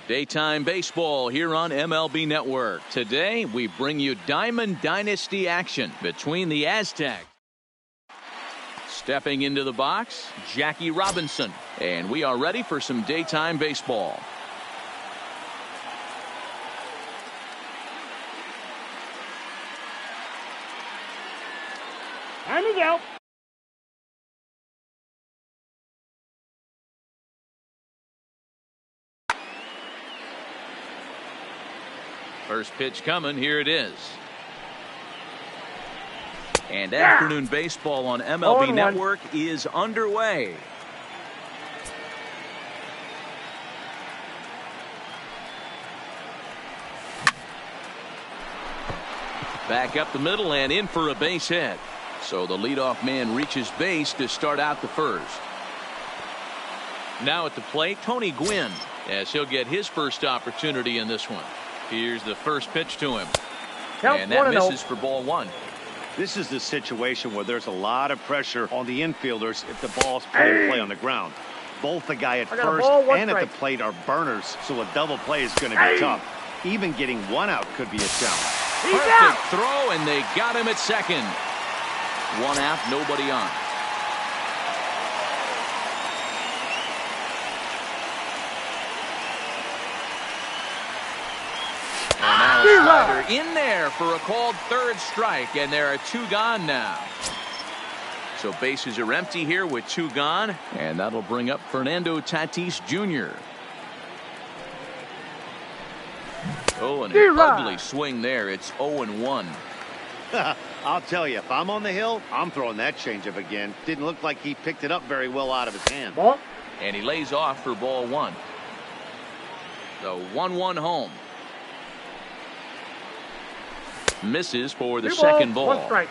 Daytime baseball here on MLB Network. Today we bring you Diamond Dynasty action between the Aztecs. Stepping into the box, Jackie Robinson. And we are ready for some daytime baseball. Time is out. First pitch coming. Here it is. And afternoon baseball on MLB Network is underway. Back up the middle and in for a base hit. So the leadoff man reaches base to start out the first. Now at the plate, Tony Gwynn, as he'll get his first opportunity in this one. Here's the first pitch to him. And that misses for ball one. This is the situation where there's a lot of pressure on the infielders if the ball's put in play on the ground. Both the guy at first and at the plate are burners, so a double play is going to be tough. Even getting one out could be a challenge. Perfect throw, and they got him at second. One out, nobody on. And now a slider in there for a called third strike, and there are two gone now. So bases are empty here with two gone, and that'll bring up Fernando Tatis Jr. Oh, and an ugly swing there. It's 0-1. I'll tell you, if I'm on the hill, I'm throwing that changeup again. Didn't look like he picked it up very well out of his hand. And he lays off for ball one. The 1-1 home. Misses for the second ball. One strike.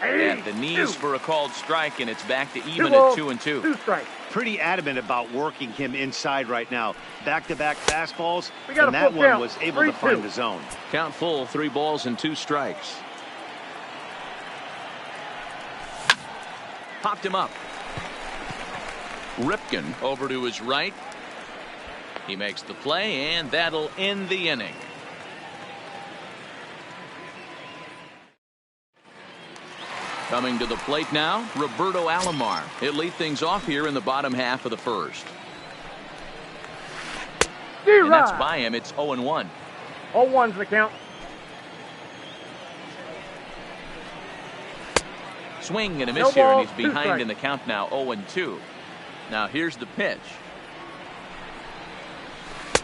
At the knees for a called strike, and it's back to even at 2-2. Two strikes. Pretty adamant about working him inside right now. Back-to-back fastballs, and that one was able to find the zone. Count full, 3 balls and 2 strikes. Popped him up. Ripken over to his right. He makes the play, and that'll end the inning. Coming to the plate now, Roberto Alomar. He'll lead things off here in the bottom half of the first. And that's by him. It's 0-1. 0-1's the count. Swing and a miss here, and he's behind in the count now, 0-2. Now here's the pitch.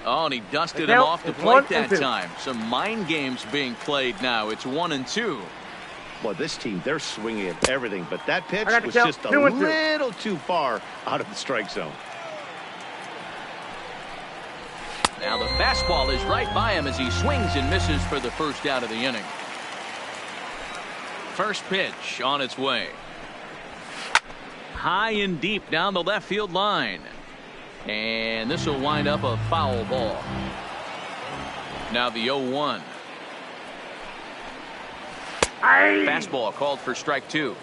Oh, and he dusted him off the plate that time. Some mind games being played now. It's 1-2. Well, this team, they're swinging at everything, but that pitch was just a little too far out of the strike zone. Now the fastball is right by him as he swings and misses for the first out of the inning. First pitch on its way. High and deep down the left field line. And this will wind up a foul ball. Now the 0-1. Fastball called for strike 2.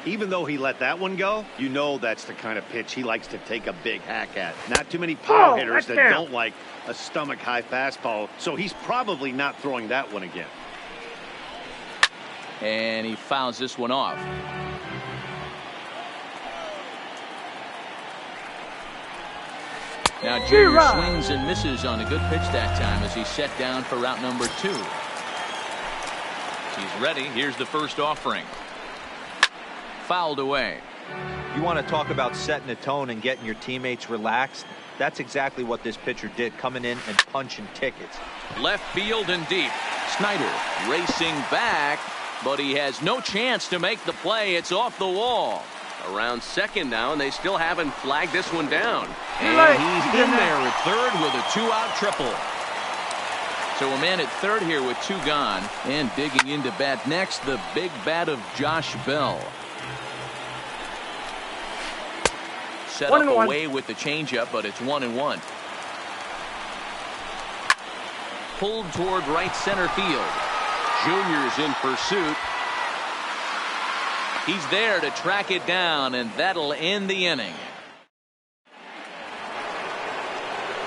Even though he let that one go, you know that's the kind of pitch he likes to take a big hack at. Not too many power hitters that don't like a stomach-high fastball, so he's probably not throwing that one again. And he fouls this one off. Now Junior swings and misses on a good pitch that time as he's set down for route number 2. He's ready. Here's the first offering. Fouled away. You want to talk about setting the tone and getting your teammates relaxed? That's exactly what this pitcher did, coming in and punching tickets. Left field and deep. Snyder racing back, but he has no chance to make the play. It's off the wall. Around second now, and they still haven't flagged this one down. And he's in there at third with a 2-out triple. So a man at third here with 2 gone, and digging into bat next, the big bat of Josh Bell. Set up away with the changeup, but it's 1-1. Pulled toward right center field. Junior's in pursuit. He's there to track it down, and that'll end the inning.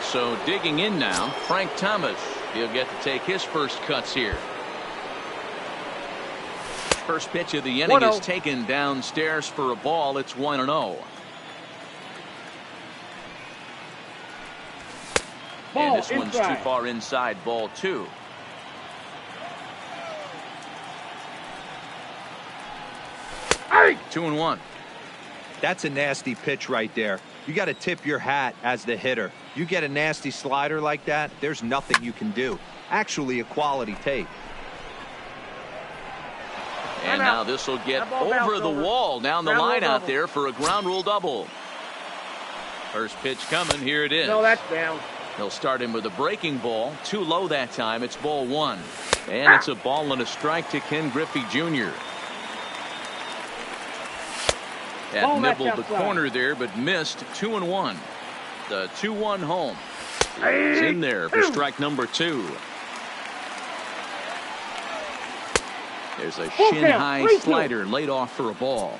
So digging in now, Frank Thomas. He'll get to take his first cuts here. First pitch of the inning is taken downstairs for a ball. It's 1-0. And this one's too far inside, ball 2. Hey! 2-1. That's a nasty pitch right there. You got to tip your hat as the hitter. You get a nasty slider like that, there's nothing you can do. Actually, a quality take. And now this will get over the wall down the line out there for a ground rule double. First pitch coming. Here it is. No, that's down. He'll start him with a breaking ball. Too low that time. It's ball 1. And it's a ball and a strike to Ken Griffey Jr. That nibbled the corner there, but missed. 2-1. The 2-1 home. It's in there for strike number 2. There's a shin-high slider laid off for a ball.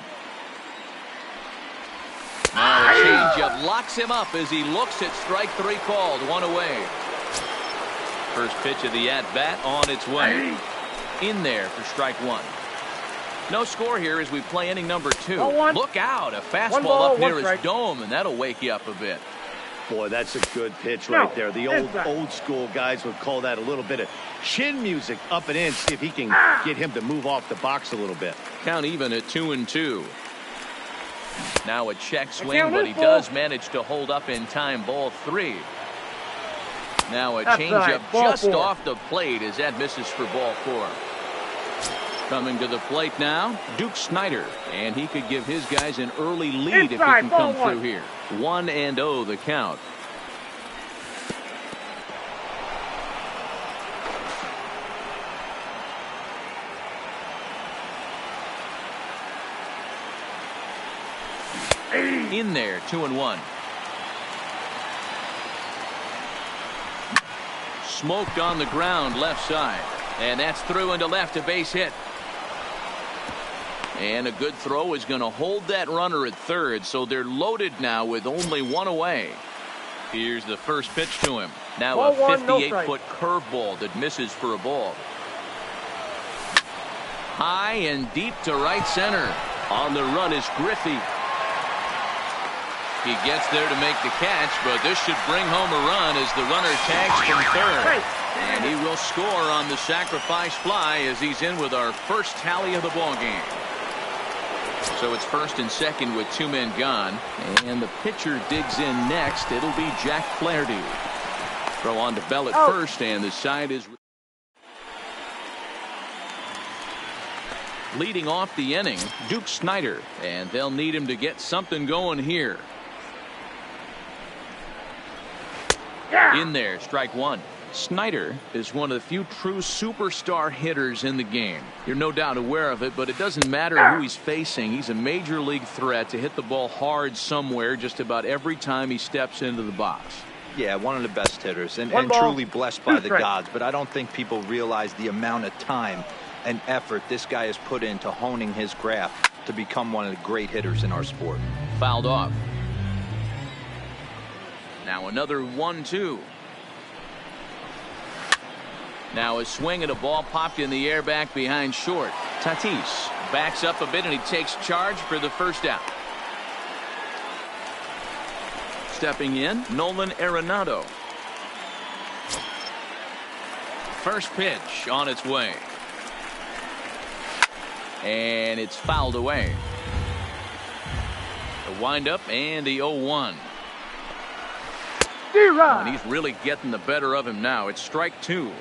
Now a changeup locks him up as he looks at strike 3 called. 1 away. First pitch of the at-bat on its way. In there for strike 1. No score here as we play inning number 2. Look out. A fastball up near his dome, and that'll wake you up a bit. Boy, that's a good pitch right there. The old school guys would call that a little bit of chin music up and in. See if he can get him to move off the box a little bit. Count even at 2-2. Now a check swing, but he does manage to hold up in time. Ball 3. Now a changeup just off the plate as that misses for ball 4. Coming to the plate now, Duke Snider, and he could give his guys an early lead if he can come through here. 1-0 the count. In there, 2-1. Smoked on the ground left side, and that's through into left, a base hit. And a good throw is going to hold that runner at third, so they're loaded now with only 1 away. Here's the first pitch to him. Now a 58-foot curveball that misses for a ball. High and deep to right center. On the run is Griffey. He gets there to make the catch, but this should bring home a run as the runner tags from third. And he will score on the sacrifice fly as he's in with our first tally of the ball game. So it's first and second with 2 men gone, and the pitcher digs in next. It'll be Jack Flaherty. Throw on to Bell at first, and the side is leading off the inning, Duke Snider, and they'll need him to get something going here. In there, strike 1. Snider is one of the few true superstar hitters in the game. You're no doubt aware of it, but it doesn't matter who he's facing. He's a major league threat to hit the ball hard somewhere just about every time he steps into the box. Yeah, one of the best hitters and truly blessed by the gods, but I don't think people realize the amount of time and effort this guy has put into honing his craft to become one of the great hitters in our sport. Fouled off. Now another 1-2. Now a swing and a ball popped in the air back behind short. Tatis backs up a bit and he takes charge for the first out. Stepping in, Nolan Arenado. First pitch on its way. And it's fouled away. The windup and the 0-1. And he's really getting the better of him now. It's strike 2.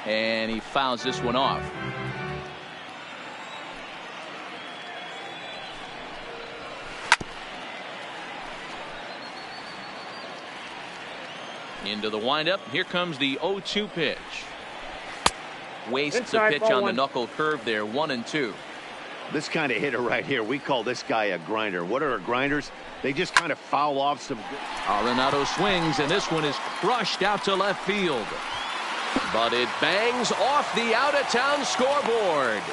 And he fouls this one off. Into the windup. Here comes the 0-2 pitch. Wastes the pitch on the knuckle curve there. 1-2. This kind of hitter right here, we call this guy a grinder. What are grinders? They just kind of foul off some. Arenado swings, and this one is crushed out to left field. But it bangs off the out-of-town scoreboard.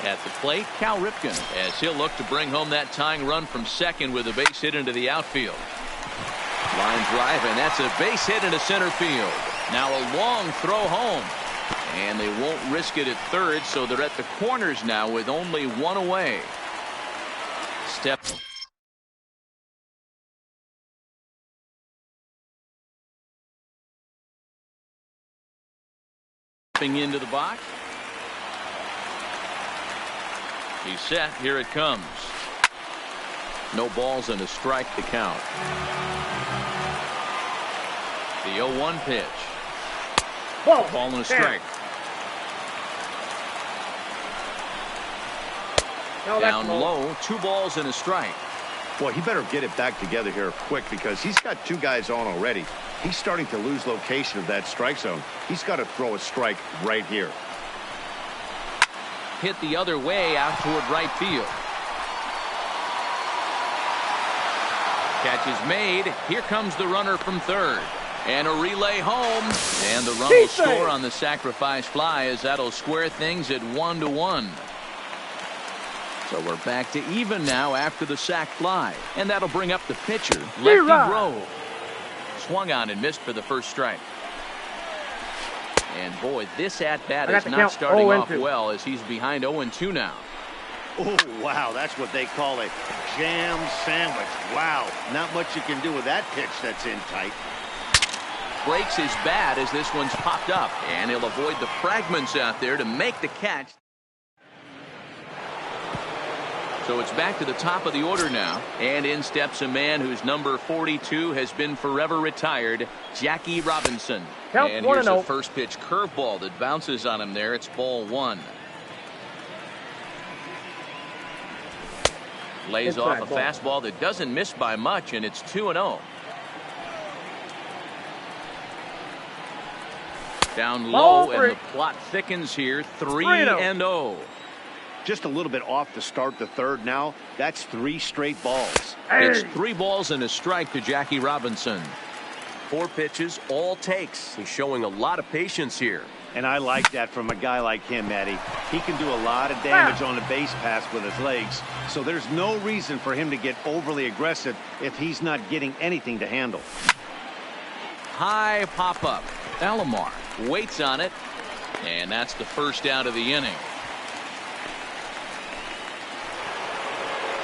At the plate, Cal Ripken, as he'll look to bring home that tying run from second with a base hit into the outfield. Line drive, and that's a base hit into center field. Now a long throw home. And they won't risk it at third, so they're at the corners now with only one away. Stepping into the box. He's set. Here it comes. No balls and a strike to count. The 0-1 pitch. Ball and a strike. No, down low, 2 balls and a strike. Boy, he better get it back together here quick because he's got 2 guys on already. He's starting to lose location of that strike zone. He's got to throw a strike right here. Hit the other way out toward right field. Catch is made. Here comes the runner from third. And a relay home. And the run will score on the sacrifice fly as that'll square things at 1-1. So we're back to even now after the sac fly. And that'll bring up the pitcher, Lefty Rowe. Swung on and missed for the first strike. And boy, this at-bat is not starting off well as he's behind 0-2 now. Oh, wow, that's what they call a jam sandwich. Wow, not much you can do with that pitch that's in tight. Breaks his bat as this one's popped up, and he'll avoid the fragments out there to make the catch. So it's back to the top of the order now, and in steps a man whose number 42 has been forever retired, Jackie Robinson. And here's a first pitch curveball that bounces on him there. It's ball 1. Lays off a fastball that doesn't miss by much, and it's 2-0. Down low, and the plot thickens here. 3-0. Just a little bit off to start the third now. That's 3 straight balls. It's 3 balls and a strike to Jackie Robinson. 4 pitches, all takes. He's showing a lot of patience here. And I like that from a guy like him, Eddie. He can do a lot of damage on the base pass with his legs. So there's no reason for him to get overly aggressive if he's not getting anything to handle. High pop-up. Alomar waits on it. And that's the first out of the inning.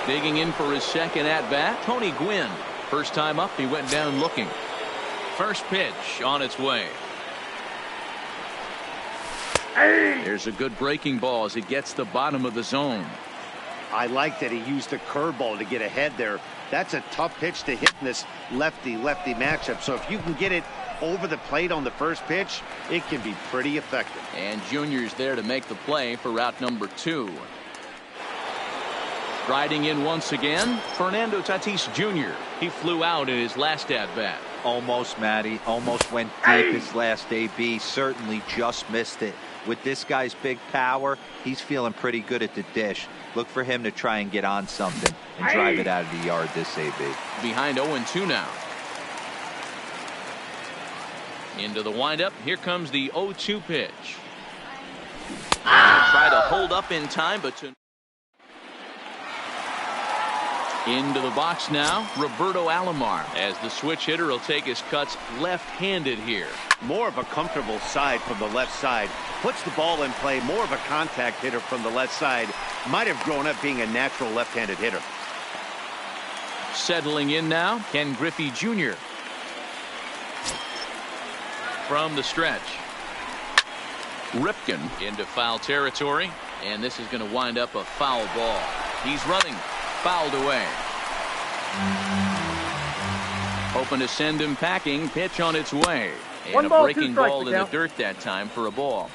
Digging in for his second at-bat, Tony Gwynn. First time up, he went down looking. First pitch on its way. There's a good breaking ball as he gets the bottom of the zone. I like that he used the curveball to get ahead there. That's a tough pitch to hit in this lefty-lefty matchup. So if you can get it over the plate on the first pitch, it can be pretty effective. And Junior's there to make the play for route number 2. Riding in once again, Fernando Tatis Jr. He flew out in his last at-bat. Almost, Matty. Almost went deep his last AB. Certainly just missed it. With this guy's big power, he's feeling pretty good at the dish. Look for him to try and get on something and drive it out of the yard this AB. Behind 0-2 now. Into the windup. Here comes the 0-2 pitch. Try to hold up in time, but into the box now, Roberto Alomar, as the switch hitter will take his cuts left-handed here. More of a comfortable side from the left side. Puts the ball in play. More of a contact hitter from the left side. Might have grown up being a natural left-handed hitter. Settling in now, Ken Griffey Jr. From the stretch. Ripken into foul territory, and this is going to wind up a foul ball. He's running. Fouled away. Hoping to send him packing. Pitch on its way. And a breaking ball in the dirt that time for a ball.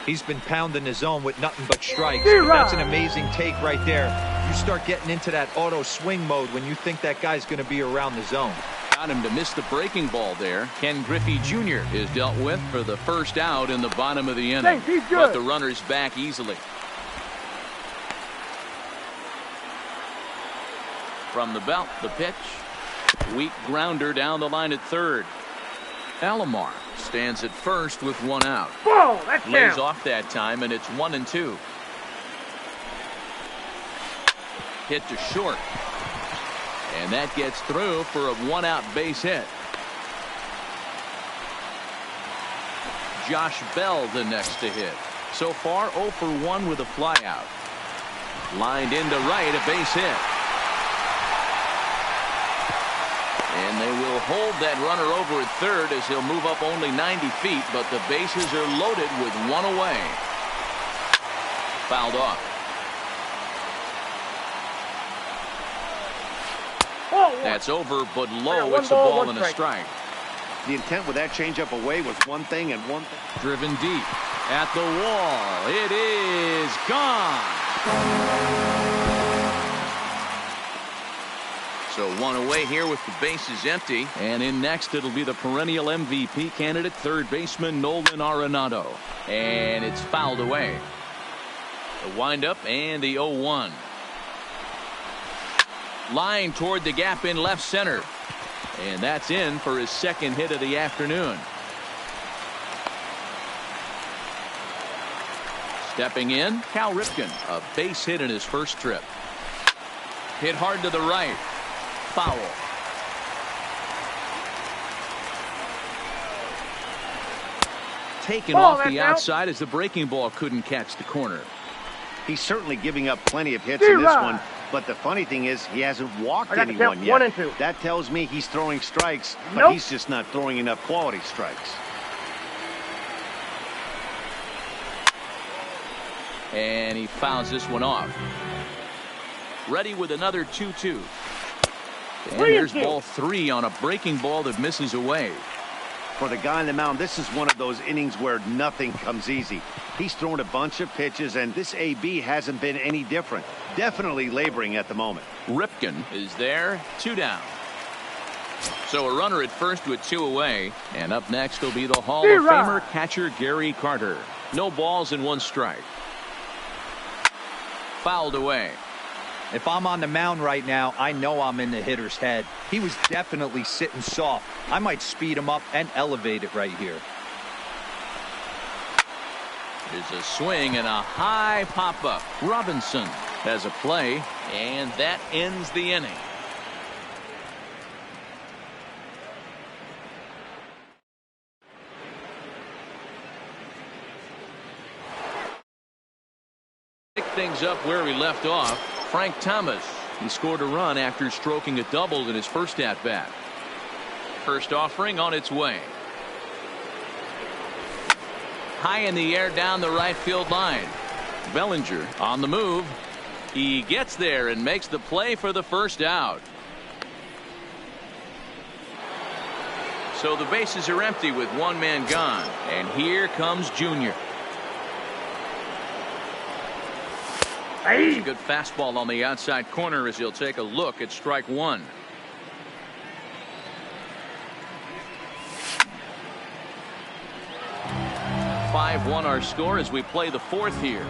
He's been pounding the zone with nothing but strikes. That's an amazing take right there. You start getting into that auto swing mode when you think that guy's going to be around the zone. Got him to miss the breaking ball there. Ken Griffey Jr. is dealt with for the first out in the bottom of the inning. But the runner's back easily. From the belt, the pitch. Weak grounder down the line at third. Alomar stands at first with one out. Ball, that's Lays down. off that time, and it's 1-2. Hit to short. And that gets through for a one-out base hit. Josh Bell the next to hit. So far 0 for 1 with a flyout. Lined into right, a base hit. And they will hold that runner over at third as he'll move up only 90 feet, but the bases are loaded with one away. Fouled off. That's over, but low. It's a ball and a strike. The intent with that changeup away was one thing and one thing. Driven deep at the wall. It is gone. So one away here with the bases empty. And in next, it'll be the perennial MVP candidate, third baseman Nolan Arenado. And it's fouled away. The windup and the 0-1. Line toward the gap in left center. And that's in for his second hit of the afternoon. Stepping in, Cal Ripken, a base hit in his first trip. Hit hard to the right. Foul. Taken off the outside as the breaking ball couldn't catch the corner. He's certainly giving up plenty of hits in this one, but the funny thing is he hasn't walked anyone yet. 1-2. That tells me he's throwing strikes, but he's just not throwing enough quality strikes. And he fouls this one off. Ready with another 2-2. And there's ball 3 on a breaking ball that misses away. For the guy on the mound, this is one of those innings where nothing comes easy. He's thrown a bunch of pitches, and this AB hasn't been any different. Definitely laboring at the moment. Ripken is there, 2 down. So a runner at first with 2 away. And up next will be the Hall of Famer catcher Gary Carter. No balls and 1 strike. Fouled away. If I'm on the mound right now, I know I'm in the hitter's head. He was definitely sitting soft. I might speed him up and elevate it right here. There's a swing and a high pop-up. Robinson has a play, and that ends the inning. Pick things up where we left off. Frank Thomas. He scored a run after stroking a double in his first at-bat. First offering on its way. High in the air down the right field line. Bellinger on the move. He gets there and makes the play for the first out. So the bases are empty with 1 man gone. And here comes Junior. A good fastball on the outside corner as he'll take a look at strike 1. (5-1) our score as we play the 4th here.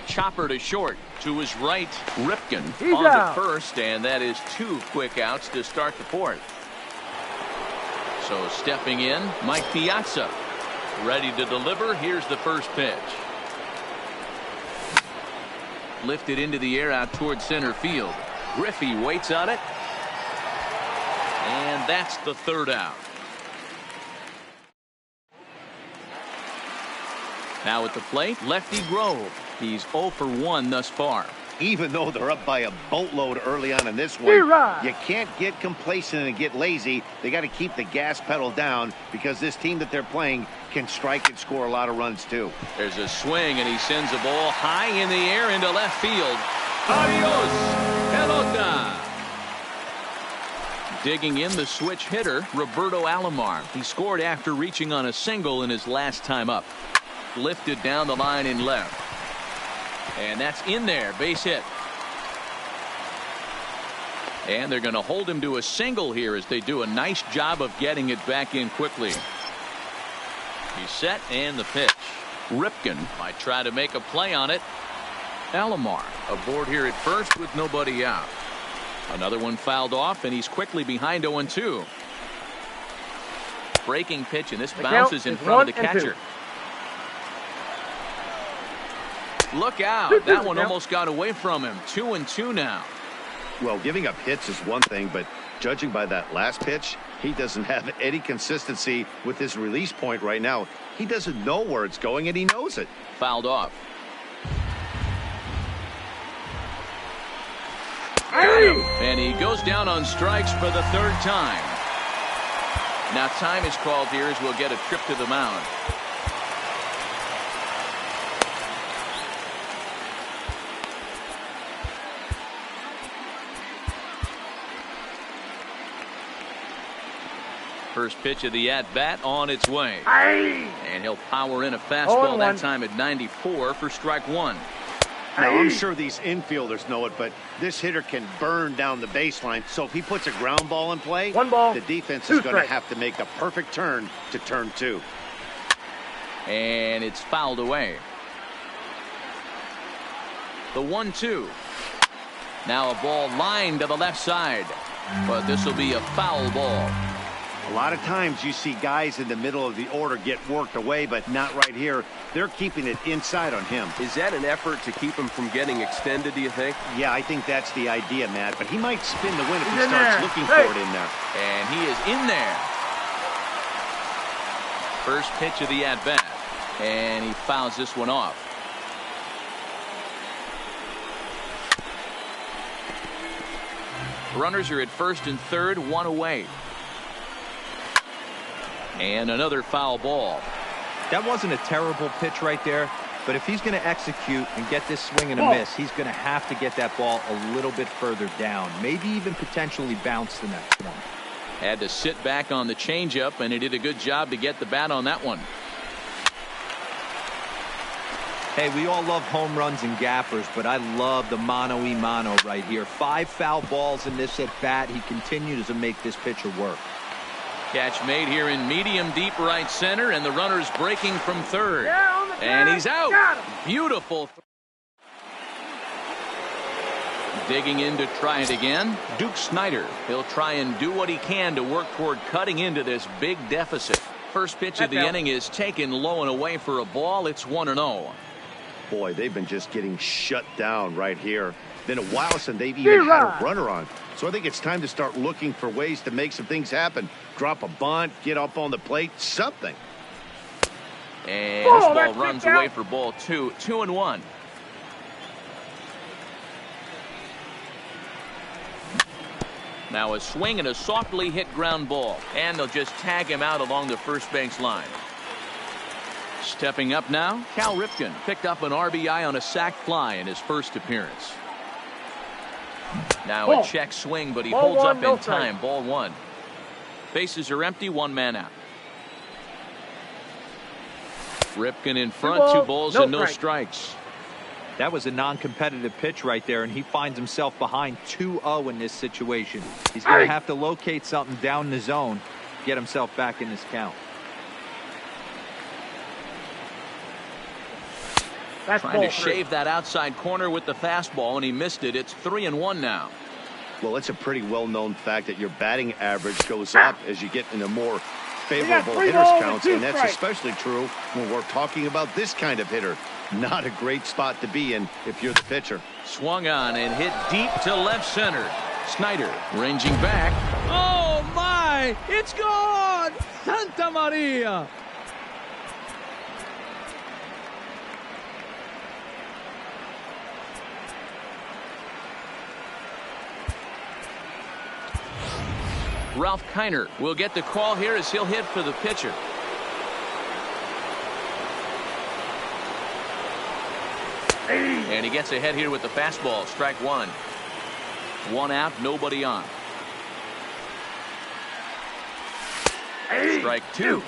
Chopper to short. To his right, Ripken on to first, and that is 2 quick outs to start the 4th. So stepping in, Mike Piazza. Ready to deliver. Here's the first pitch. Lifted into the air out towards center field. Griffey waits on it. And that's the 3rd out. Now at the plate, Lefty Grove. He's 0 for 1 thus far. Even though they're up by a boatload early on in this one, you can't get complacent and get lazy. They got to keep the gas pedal down because this team that they're playing can strike and score a lot of runs too. There's a swing and he sends a ball high in the air into left field. Adios, pelota. Digging in the switch hitter, Roberto Alomar. He scored after reaching on a single in his last time up. Lifted down the line in left. And that's in there. Base hit. And they're going to hold him to a single here as they do a nice job of getting it back in quickly. He's set, and the pitch. Ripken might try to make a play on it. Alomar aboard here at first with nobody out. Another one fouled off, and he's quickly behind 0-2. Breaking pitch, and this bounces in front of the catcher. Look out. That one almost got away from him. 2-2 now. Well, giving up hits is one thing, but judging by that last pitch, he doesn't have any consistency with his release point right now. He doesn't know where it's going, and he knows it. Fouled off. And he goes down on strikes for the third time. Now time is called here as we'll get a trip to the mound. First pitch of the at-bat on its way. And he'll power in a fastball that time at 94 for strike one. Now, I'm sure these infielders know it, but this hitter can burn down the baseline. So if he puts a ground ball in play, the defense is going to have to make a perfect turn to turn two. And it's fouled away. The 1-2. Now a ball lined to the left side. But this will be a foul ball. A lot of times you see guys in the middle of the order get worked away, but not right here. They're keeping it inside on him. Is that an effort to keep him from getting extended, do you think? Yeah, I think that's the idea, Matt. But he might spin the win if he starts looking for it in there. And he is in there. First pitch of the at-bat. And he fouls this one off. Runners are at first and third, one away. And another foul ball. That wasn't a terrible pitch right there, but if he's going to execute and get this swing and a miss, he's going to have to get that ball a little bit further down, maybe even potentially bounce the next one. Had to sit back on the changeup, and he did a good job to get the bat on that one. Hey, we all love home runs and gappers, but I love the mano-y-mano right here. 5 foul balls in this at bat. He continues to make this pitcher work. Catch made here in medium deep right center, and the runner's breaking from third. And he's out. Beautiful. Digging in to try it again. Duke Snider. He'll try and do what he can to work toward cutting into this big deficit. First pitch of the inning is taken low and away for a ball. It's 1-0. Boy, they've been just getting shut down right here. Been a while since they've even had a runner on. So I think it's time to start looking for ways to make some things happen. Drop a bunt, get up on the plate, something. And this ball runs away for ball 2. 2-1. Now a swing and a softly hit ground ball. And they'll just tag him out along the first base line. Stepping up now, Cal Ripken picked up an RBI on a sac fly in his first appearance. Now a check swing, but he holds up in time. Ball 1. Bases are empty, 1 man out. Ripken in front, 2 balls and no strikes. That was a non-competitive pitch right there, and he finds himself behind 2-0 in this situation. He's going to have to locate something down the zone, get himself back in this count. Trying to shave that outside corner with the fastball, and he missed it. It's 3-1 now. Well, it's a pretty well-known fact that your batting average goes up as you get into more favorable hitters counts, and that's especially true when we're talking about this kind of hitter. Not a great spot to be in if you're the pitcher. Swung on and hit deep to left center. Snider ranging back. Oh, my! It's gone! Santa Maria! Ralph Kiner will get the call here as he'll hit for the pitcher. And he gets ahead here with the fastball. Strike 1. 1 out, nobody on. Strike 2.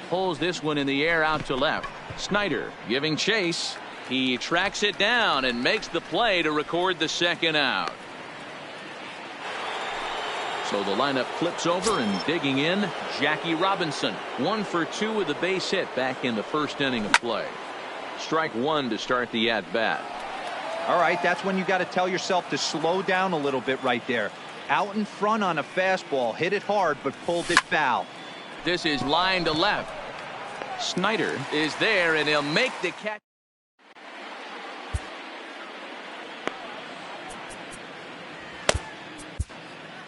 Pulls this one in the air out to left. Snyder giving chase. He tracks it down and makes the play to record the second out. So the lineup flips over, and digging in, Jackie Robinson. 1 for 2 with a base hit back in the first inning of play. Strike one to start the at-bat. All right, that's when you got to tell yourself to slow down a little bit right there. Out in front on a fastball, hit it hard, but pulled it foul. This is line to left. Snyder is there, and he'll make the catch.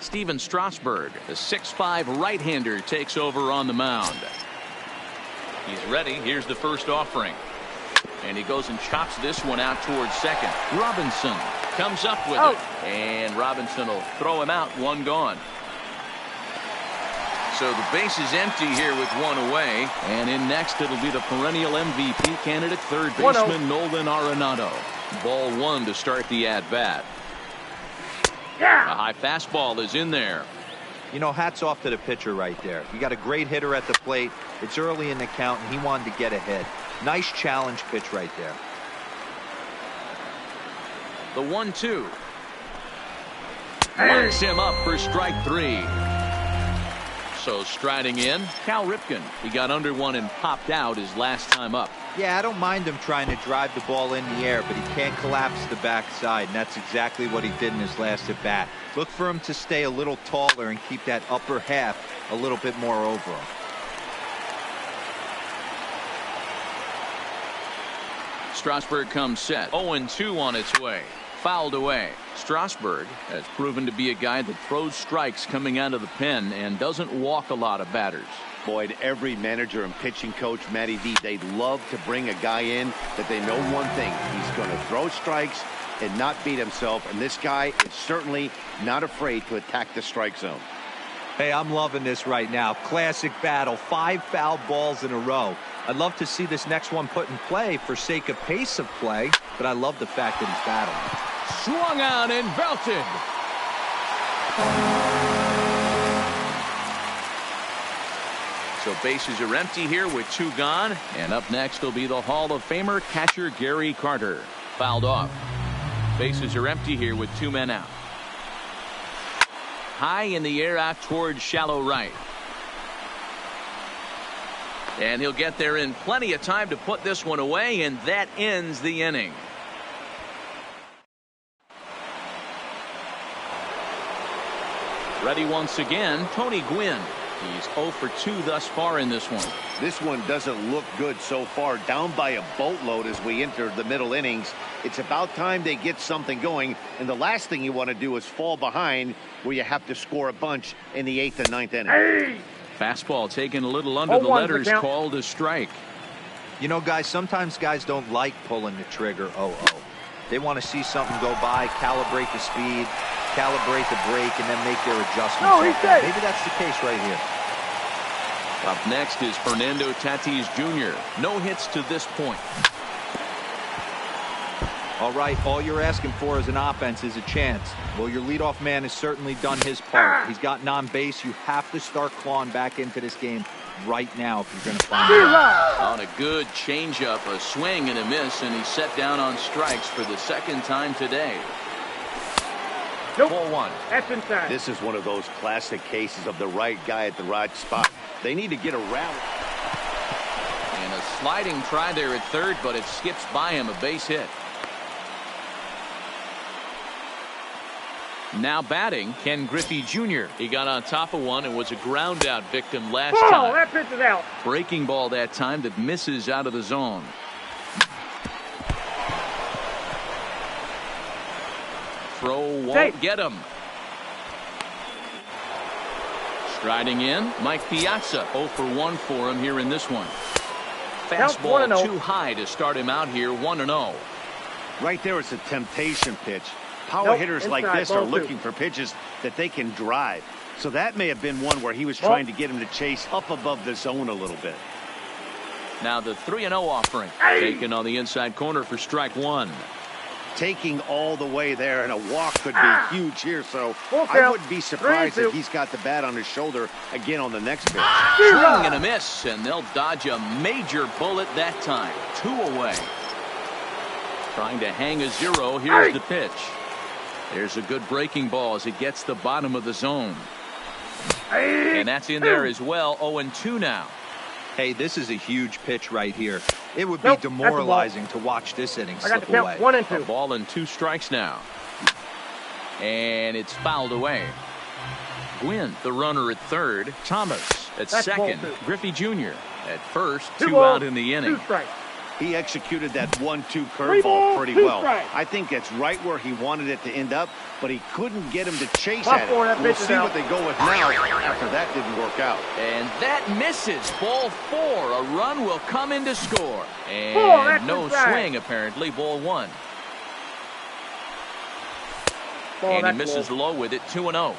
Steven Strasburg, the 6'5" right-hander, takes over on the mound. He's ready. Here's the first offering. And he goes and chops this one out towards second. Robinson comes up with it. And Robinson will throw him out. One gone. So the base is empty here with one away. And in next, it'll be the perennial MVP candidate, third baseman Nolan Arenado. Ball one to start the at-bat. Yeah. A high fastball is in there. You know, hats off to the pitcher right there. You got a great hitter at the plate. It's early in the count, and he wanted to get ahead. Nice challenge pitch right there. The 1-2. Marks him up for strike three. So striding in, Cal Ripken. He got under one and popped out his last time up. Yeah, I don't mind him trying to drive the ball in the air, but he can't collapse the backside, and that's exactly what he did in his last at bat. Look for him to stay a little taller and keep that upper half a little bit more over him. Strasburg comes set. 0-2 on its way. Fouled away. Strasburg has proven to be a guy that throws strikes coming out of the pen and doesn't walk a lot of batters. Boyd, every manager and pitching coach, Matty V, they'd love to bring a guy in that they know one thing. He's going to throw strikes and not beat himself. And this guy is certainly not afraid to attack the strike zone. Hey, I'm loving this right now. Classic battle. 5 foul balls in a row. I'd love to see this next one put in play for sake of pace of play, but I love the fact that he's battling. Swung out and belted. So bases are empty here with 2 gone. And up next will be the Hall of Famer catcher Gary Carter. Fouled off. Bases are empty here with 2 men out. High in the air out towards shallow right. And he'll get there in plenty of time to put this one away, and that ends the inning. Ready once again, Tony Gwynn. He's 0 for 2 thus far in this one. This one doesn't look good so far. Down by a boatload as we enter the middle innings. It's about time they get something going. And the last thing you want to do is fall behind where you have to score a bunch in the 8th and 9th inning. Hey. Fastball taken a little under the letters, called a strike. You know, guys, sometimes guys don't like pulling the trigger 0-0. They want to see something go by, calibrate the speed, calibrate the brake, and then make their adjustments. No, he's dead. Maybe that's the case right here. Up next is Fernando Tatis Jr. No hits to this point. All right, all you're asking for as an offense is a chance. Well, your leadoff man has certainly done his part. He's gotten on base. You have to start clawing back into this game right now if you're going to find it. On a good changeup, a swing and a miss, and he's set down on strikes for the second time today. Nope. 4-1. That's inside. This is one of those classic cases of the right guy at the right spot. They need to get around. And a sliding try there at third, but it skips by him, a base hit. Now batting, Ken Griffey Jr. He got on top of one and was a ground out victim last time. That pitch is out. Breaking ball that time that misses out of the zone. Throw won't get him. Striding in, Mike Piazza. 0 for 1 for him here in this one. Fastball too high to start him out here. 1-0. Right there, it's a temptation pitch. Power hitters like this are looking for pitches that they can drive. So that may have been one where he was trying to get him to chase up above the zone a little bit. Now the 3-0 offering taken on the inside corner for strike one. taking all the way there, and a walk could be huge here. So I wouldn't be surprised if he's got the bat on his shoulder again on the next pitch. Swing and a miss, and they'll dodge a major bullet that time. 2 away. Trying to hang a 0. Here's the pitch. There's a good breaking ball as it gets the bottom of the zone. And that's in there as well. 0-2 now. Hey, this is a huge pitch right here. It would be demoralizing to watch this inning slip away. 1-2. A ball and 2 strikes now. And it's fouled away. Gwynn, the runner at third. Thomas at second. Griffey Jr. at first. 2 out in the inning. 2 strikes. He executed that 1-2 curveball pretty well. I think it's right where he wanted it to end up, but he couldn't get him to chase at it. We'll see what they go with now after that didn't work out. And that misses. Ball 4. A run will come in to score. And no swing, apparently. Ball 1. And he misses low with it. 2-0.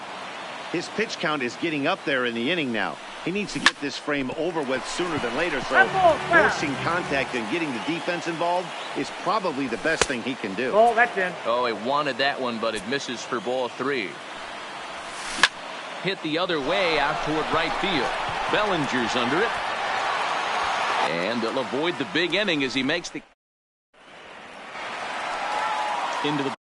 His pitch count is getting up there in the inning now. He needs to get this frame over with sooner than later, so forcing contact and getting the defense involved is probably the best thing he can do. That's in. Oh, he wanted that one, but it misses for ball 3. Hit the other way out toward right field. Bellinger's under it. And they'll avoid the big inning as he makes the into the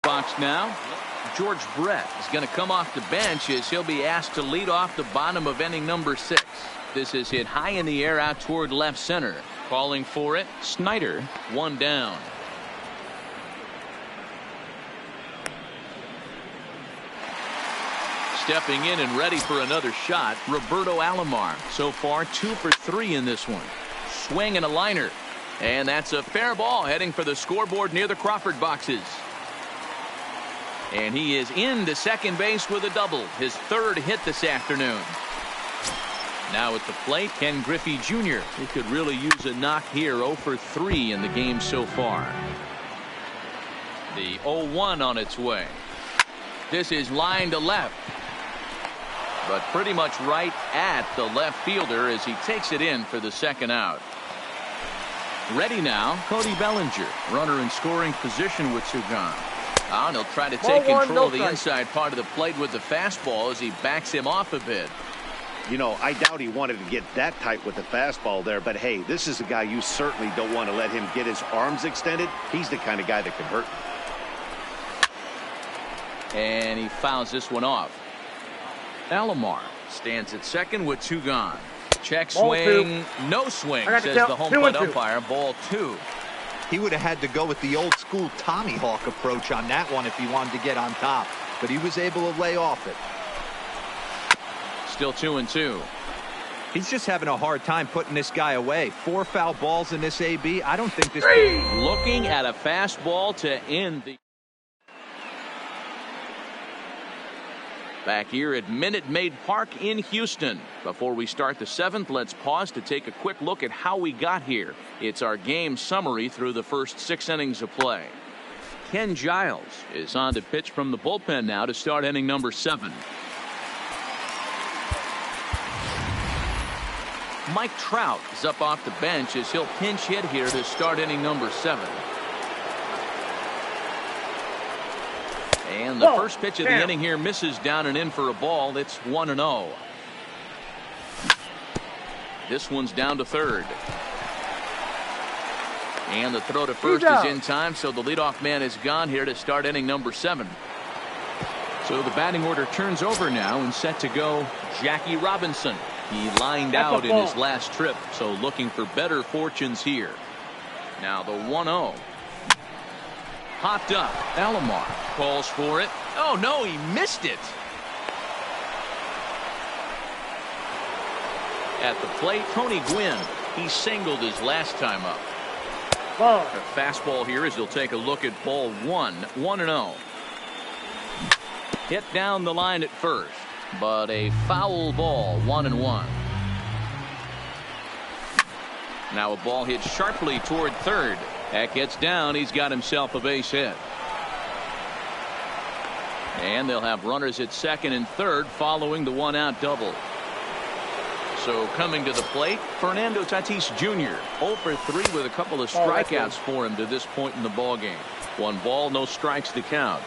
box now. George Brett is going to come off the bench as he'll be asked to lead off the bottom of inning number 6. This is hit high in the air out toward left center. Calling for it, Snyder. 1 down. Stepping in and ready for another shot, Roberto Alomar. So far 2 for 3 in this one. Swing and a liner. And that's a fair ball heading for the scoreboard near the Crawford boxes. And he is into second base with a double. His 3rd hit this afternoon. Now at the plate, Ken Griffey Jr. He could really use a knock here. 0 for 3 in the game so far. The 0-1 on its way. This is line to left. But pretty much right at the left fielder as he takes it in for the 2nd out. Ready now, Cody Bellinger. Runner in scoring position with 2 gone. And he'll try to take control of the inside part of the plate with the fastball as he backs him off a bit. You know, I doubt he wanted to get that tight with the fastball there, but hey, this is a guy you certainly don't want to let him get his arms extended. He's the kind of guy that can hurt. And he fouls this one off. Alomar stands at second with 2 gone. Check swing, no swing, says the home plate umpire. Ball 2. He would have had to go with the old school Tommy Hawk approach on that one if he wanted to get on top, but he was able to lay off it. Still 2-2. He's just having a hard time putting this guy away. 4 foul balls in this AB. I don't think this. Looking at a fastball to end the. Back here at Minute Maid Park in Houston. Before we start the 7th, let's pause to take a quick look at how we got here. It's our game summary through the first 6 innings of play. Ken Giles is on to pitch from the bullpen now to start inning number 7. Mike Trout is up off the bench as he'll pinch hit here to start inning number 7. And the first pitch of the inning here misses down and in for a ball. It's 1-0. This one's down to third. And the throw to first is in time, so the leadoff man is gone here to start inning number 7. So the batting order turns over now and set to go Jackie Robinson. He lined out in his last trip, so looking for better fortunes here. Now the 1-0. Popped up. Alomar calls for it. Oh, no, he missed it. At the plate, Tony Gwynn. He singled his last time up. A fastball here as he'll take a look at ball 1. 1-0. Hit down the line at first, but a foul ball. 1-1. Now a ball hit sharply toward third. That gets down. He's got himself a base hit. And they'll have runners at second and third following the one-out double. So coming to the plate, Fernando Tatis Jr. 0 for 3 with a couple of strikeouts for him to this point in the ball game. 1 ball, no strikes to count.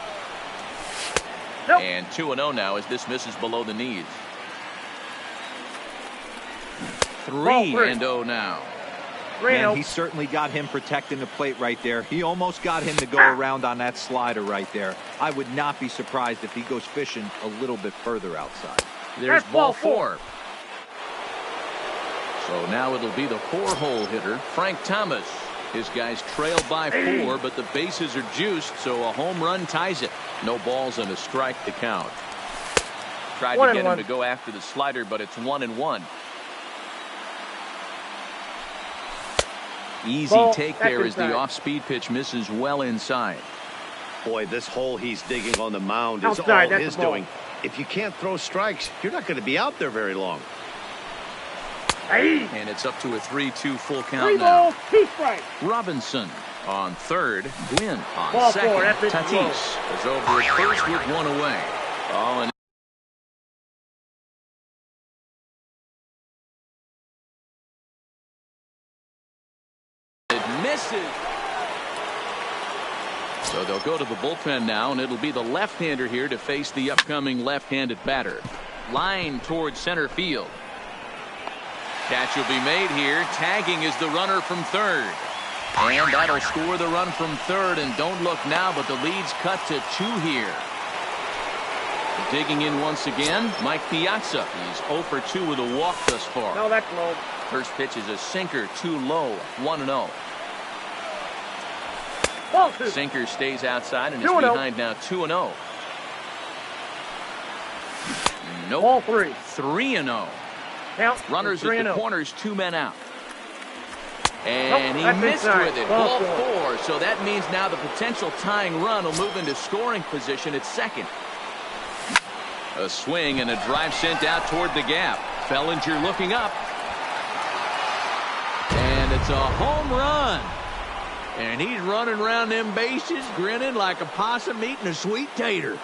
Nope. And 2-0 now as this misses below the knees. 3-0 now. And he certainly got him protecting the plate right there. He almost got him to go around on that slider right there. I would not be surprised if he goes fishing a little bit further outside. There's ball 4. So now it'll be the 4-hole hitter, Frank Thomas. His guys trail by 4, but the bases are juiced, so a home run ties it. No balls and a strike to count. Tried to get him to go after the slider, but it's 1-1. Easy take there as the off-speed pitch misses well inside. Boy, this hole he's digging on the mound is all his doing. If you can't throw strikes, you're not going to be out there very long. And it's up to a 3-2 full count now. Robinson on third. Gwynn on second. Tatis is over at first with 1 away. Oh, and it misses. So they'll go to the bullpen now, and it'll be the left-hander here to face the upcoming left-handed batter. Line towards center field. Catch will be made here. Tagging is the runner from third. And that'll score the run from third. And don't look now, but the lead's cut to 2 here. Digging in once again, Mike Piazza. He's 0 for 2 with a walk thus far. No, that's low. First pitch is a sinker, too low, 1-0. Sinker stays outside and is behind now 2-0. Nope. Ball 3. 3-0. Count. Runners at the corners, 2 men out. And he missed with it. Ball 4. So that means now the potential tying run will move into scoring position at second. A swing and a drive sent out toward the gap. Bellinger looking up. And it's a home run. And he's running around them bases grinning like a possum eating a sweet tater.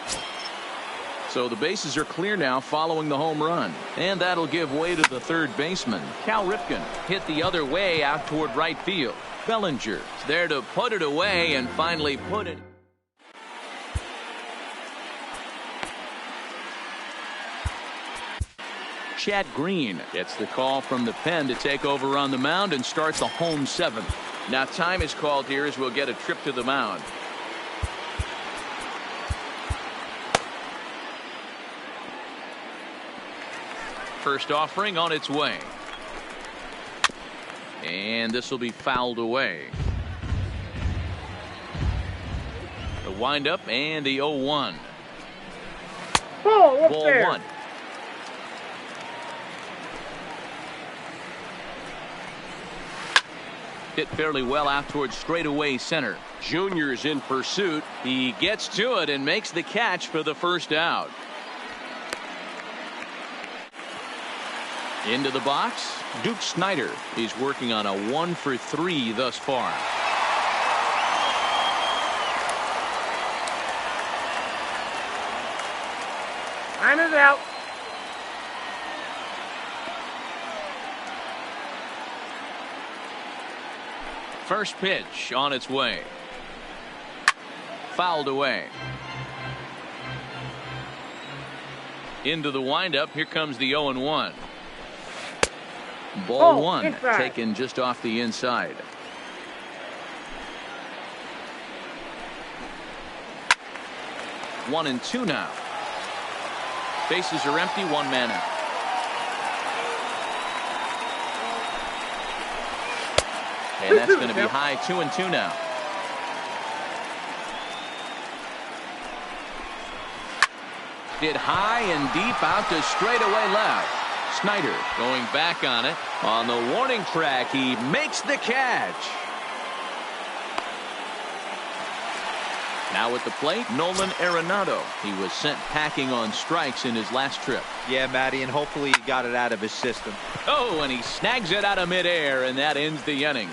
So the bases are clear now following the home run. And that'll give way to the third baseman. Cal Ripken hit the other way out toward right field. Bellinger's there to put it away and finally put it. Chad Green gets the call from the pen to take over on the mound and start the home 7th. Now time is called here as we'll get a trip to the mound. First offering on its way. And this will be fouled away. The windup and the 0-1. Ball 1. Hit fairly well out towards straightaway center. Junior's in pursuit. He gets to it and makes the catch for the first out. Into the box, Duke Snider. He's working on a 1 for 3 thus far. Time is out. First pitch on its way. Fouled away. Into the windup. Here comes the 0-1. Ball 1 inside. Taken just off the inside. One and 2 now. Bases are empty. 1 man out. And that's going to be high. 2-2 now. Hit high and deep out to straightaway left. Snider going back on it. On the warning track, he makes the catch. Now at the plate, Nolan Arenado. He was sent packing on strikes in his last trip. Yeah, Matty, and hopefully he got it out of his system. Oh, and he snags it out of midair, and that ends the inning.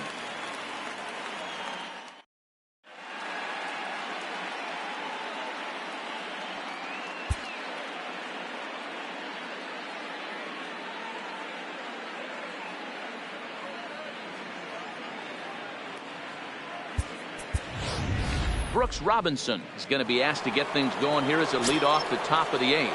Brooks Robinson is going to be asked to get things going here as a lead off the top of the 8th.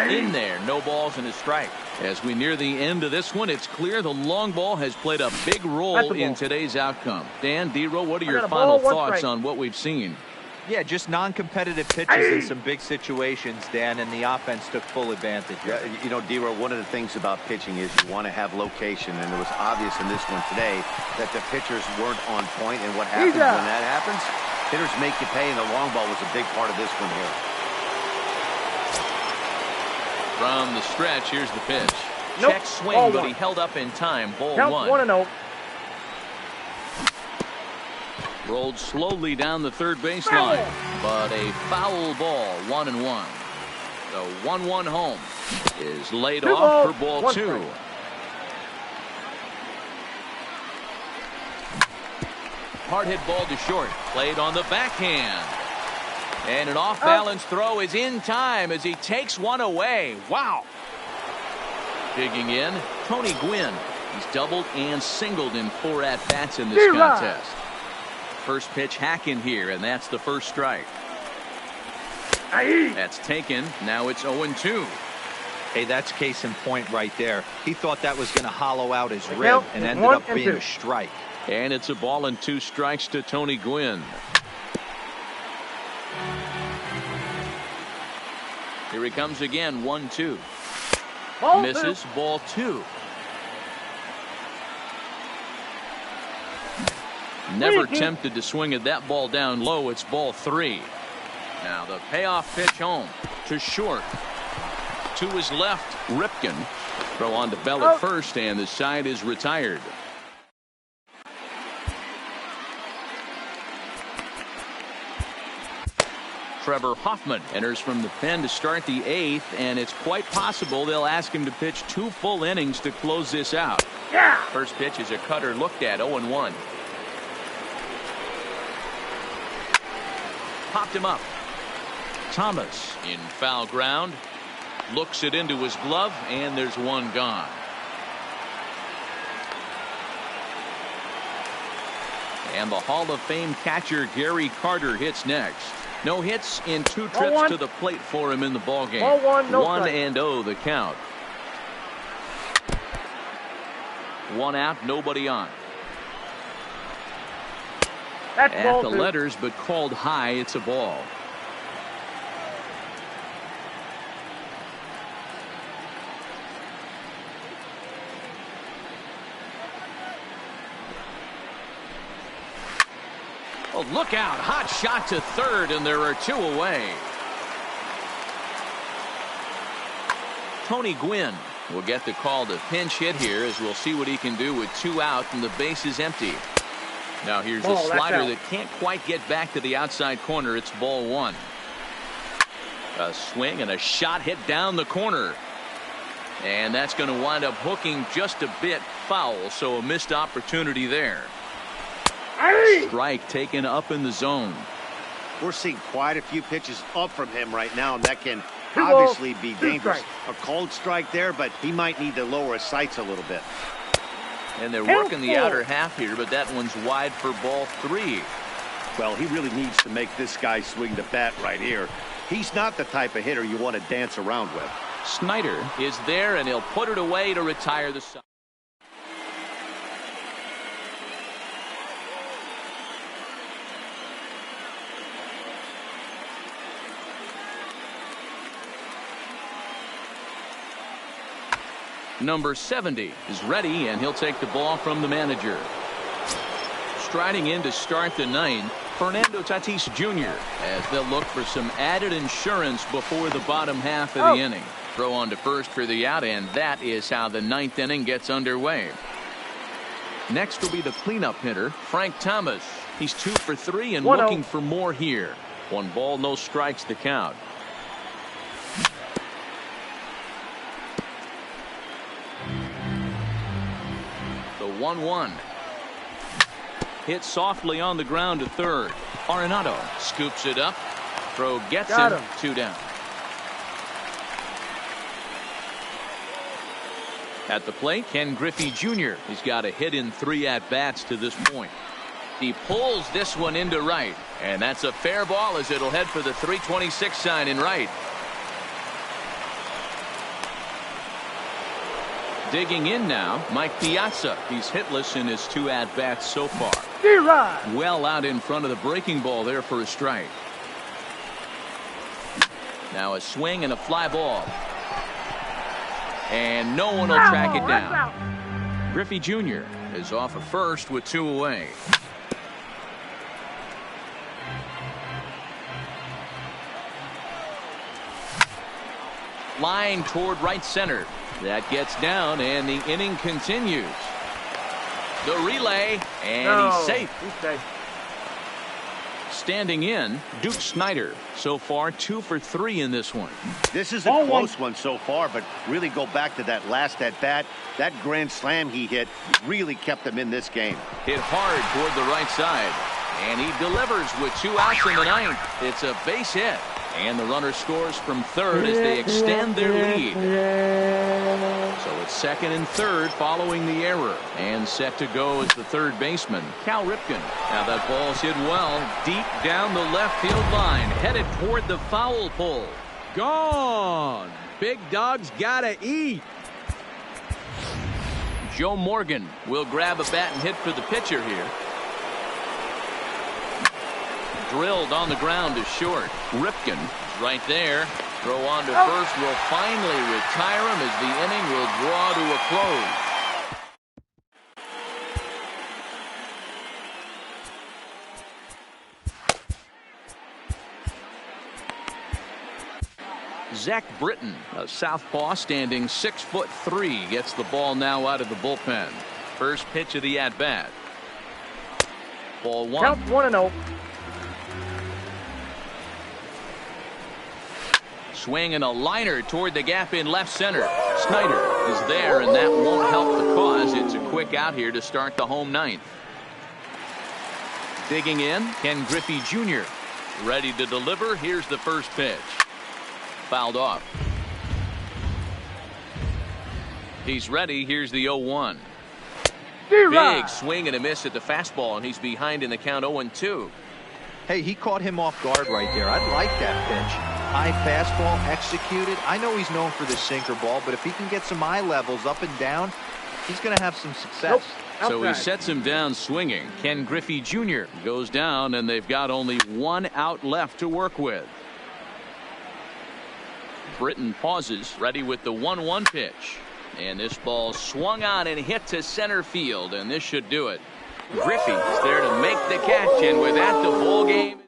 In there, no balls and a strike. As we near the end of this one, it's clear the long ball has played a big role in today's outcome. Dan, D-Row, what are your final thoughts on what we've seen? Yeah, just non-competitive pitches in some big situations, Dan, and the offense took full advantage. Yeah, you know, D-Row, one of the things about pitching is you want to have location, and it was obvious in this one today that the pitchers weren't on point, and what happens when that happens? Hitters make you pay, and the long ball was a big part of this one here. From the stretch, here's the pitch. Check swing, but he held up in time. Ball 1. 1-0. Rolled slowly down the third baseline, but a foul ball, 1-1. The 1-1 home is laid off for ball 2. Hard hit ball to short, played on the backhand. And an off-balance throw is in time as he takes one away. Wow. Digging in, Tony Gwynn. He's doubled and singled in 4 at-bats in this contest. First pitch hack in here, and that's the first strike. That's taken. Now it's 0-2. Hey, that's case in point right there. He thought that was going to hollow out his rib and ended up being a strike. And it's a ball and 2 strikes to Tony Gwynn. Here he comes again, 1-2. Misses, ball 2. Never tempted to swing at that ball down low. It's ball 3. Now the payoff pitch home to short. To his left, Ripken. Throw on to Bell at first, and the side is retired. Trevor Hoffman enters from the pen to start the 8th, and it's quite possible they'll ask him to pitch 2 full innings to close this out. First pitch is a cutter looked at, 0-1. Popped him up. Thomas in foul ground. Looks it into his glove, and there's one gone. And the Hall of Fame catcher Gary Carter hits next. No hits in 2 trips to the plate for him in the ballgame. 1-0 the count. 1 out, nobody on. That's at the letters, but called high. It's a ball. Oh, look out. Hot shot to third, and there are 2 away. Tony Gwynn will get the call to pinch hit here, as we'll see what he can do with 2 out and the base is empty. Now here's a slider that can't quite get back to the outside corner. It's ball 1. A swing and a shot hit down the corner. And that's going to wind up hooking just a bit foul, so a missed opportunity there. Strike taken up in the zone. We're seeing quite a few pitches up from him right now, and that can obviously be dangerous. A cold strike there, but he might need to lower his sights a little bit. And they're working the outer half here, but that one's wide for ball 3. Well, he really needs to make this guy swing the bat right here. He's not the type of hitter you want to dance around with. Snyder is there, and he'll put it away to retire the side. Number 70 is ready, and he'll take the ball from the manager. Striding in to start the 9th, Fernando Tatis Jr. as they'll look for some added insurance before the bottom half of the inning. Throw on to first for the out, and that is how the 9th inning gets underway. Next will be the cleanup hitter, Frank Thomas. He's 2 for 3 and 1-0. looking for more here. 1 ball, no strikes to count. The 1-1. Hit softly on the ground to third. Arenado scoops it up. Throw gets him. 2 down. At the plate, Ken Griffey Jr. He's got a hit in 3 at-bats to this point. He pulls this one into right, and that's a fair ball as it'll head for the 326 sign in right. Digging in now, Mike Piazza. He's hitless in his 2 at-bats so far. Well out in front of the breaking ball there for a strike. Now a swing and a fly ball. And no one will track it down. Griffey Jr. is off of first with 2 away. Line toward right center. That gets down, and the inning continues. The relay, and he's safe. Standing in, Duke Snider. So far, 2 for 3 in this one. This is a close one so far, but really go back to that last at-bat. That grand slam he hit really kept them in this game. Hit hard toward the right side, and he delivers with 2 outs in the 9th. It's a base hit, and the runner scores from third as they extend their lead. So it's second and third following the error, and set to go is the third baseman, Cal Ripken. Now that ball's hit well deep down the left field line, headed toward the foul pole. Gone. Big dog's gotta eat. Joe Morgan will grab a bat and hit for the pitcher here. Drilled on the ground to short. Ripken is right there. Throw on to first will finally retire him as the inning will draw to a close. Zach Britton, a southpaw standing 6'3", gets the ball now out of the bullpen. First pitch of the at-bat. Ball 1. Count 1-0. Swing and a liner toward the gap in left center. Snider is there, and that won't help the cause. It's a quick out here to start the home 9th. Digging in, Ken Griffey Jr. Ready to deliver. Here's the first pitch. Fouled off. He's ready. Here's the 0-1. Big swing and a miss at the fastball, and he's behind in the count 0-2. Hey, he caught him off guard right there. I like that pitch. High fastball executed. I know he's known for the sinker ball, but if he can get some eye levels up and down, he's going to have some success. So he sets him down swinging. Ken Griffey Jr. goes down, and they've got only 1 out left to work with. Britton pauses, ready with the 1-1 pitch. And this ball swung on and hit to center field, and this should do it. Griffey is there to make the catch, and with that, the ball game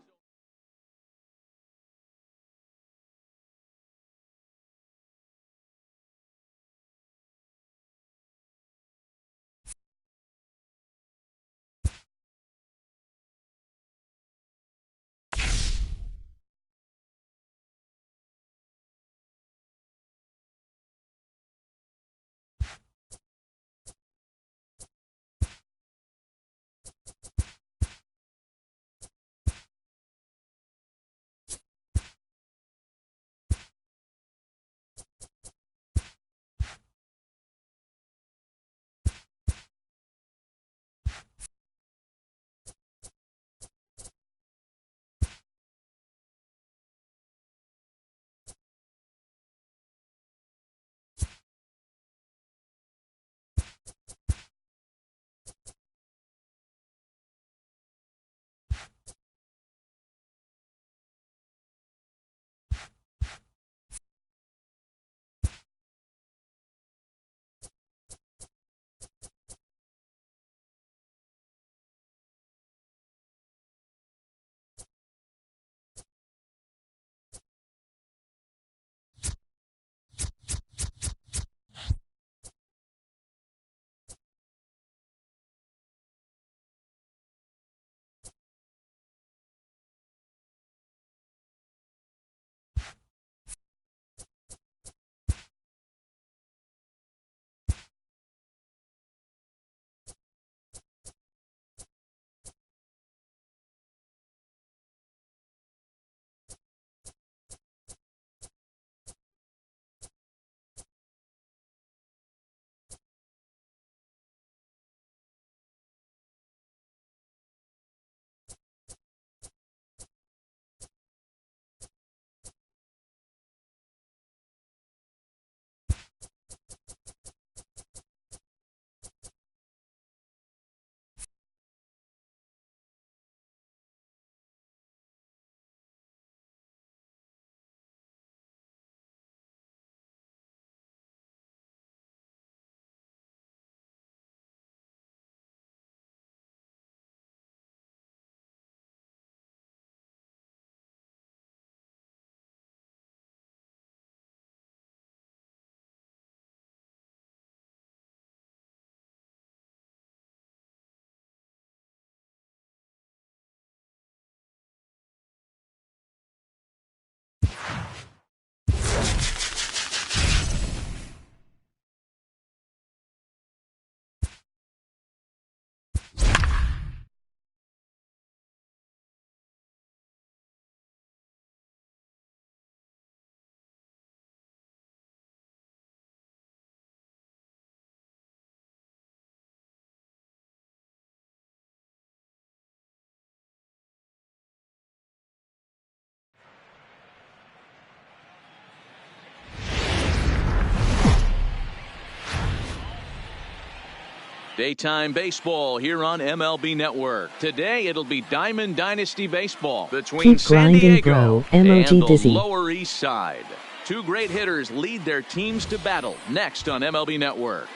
Daytime baseball here on MLB Network. Today it'll be Diamond Dynasty Baseball between San Diego and the Lower East Side. Two great hitters lead their teams to battle next on MLB Network.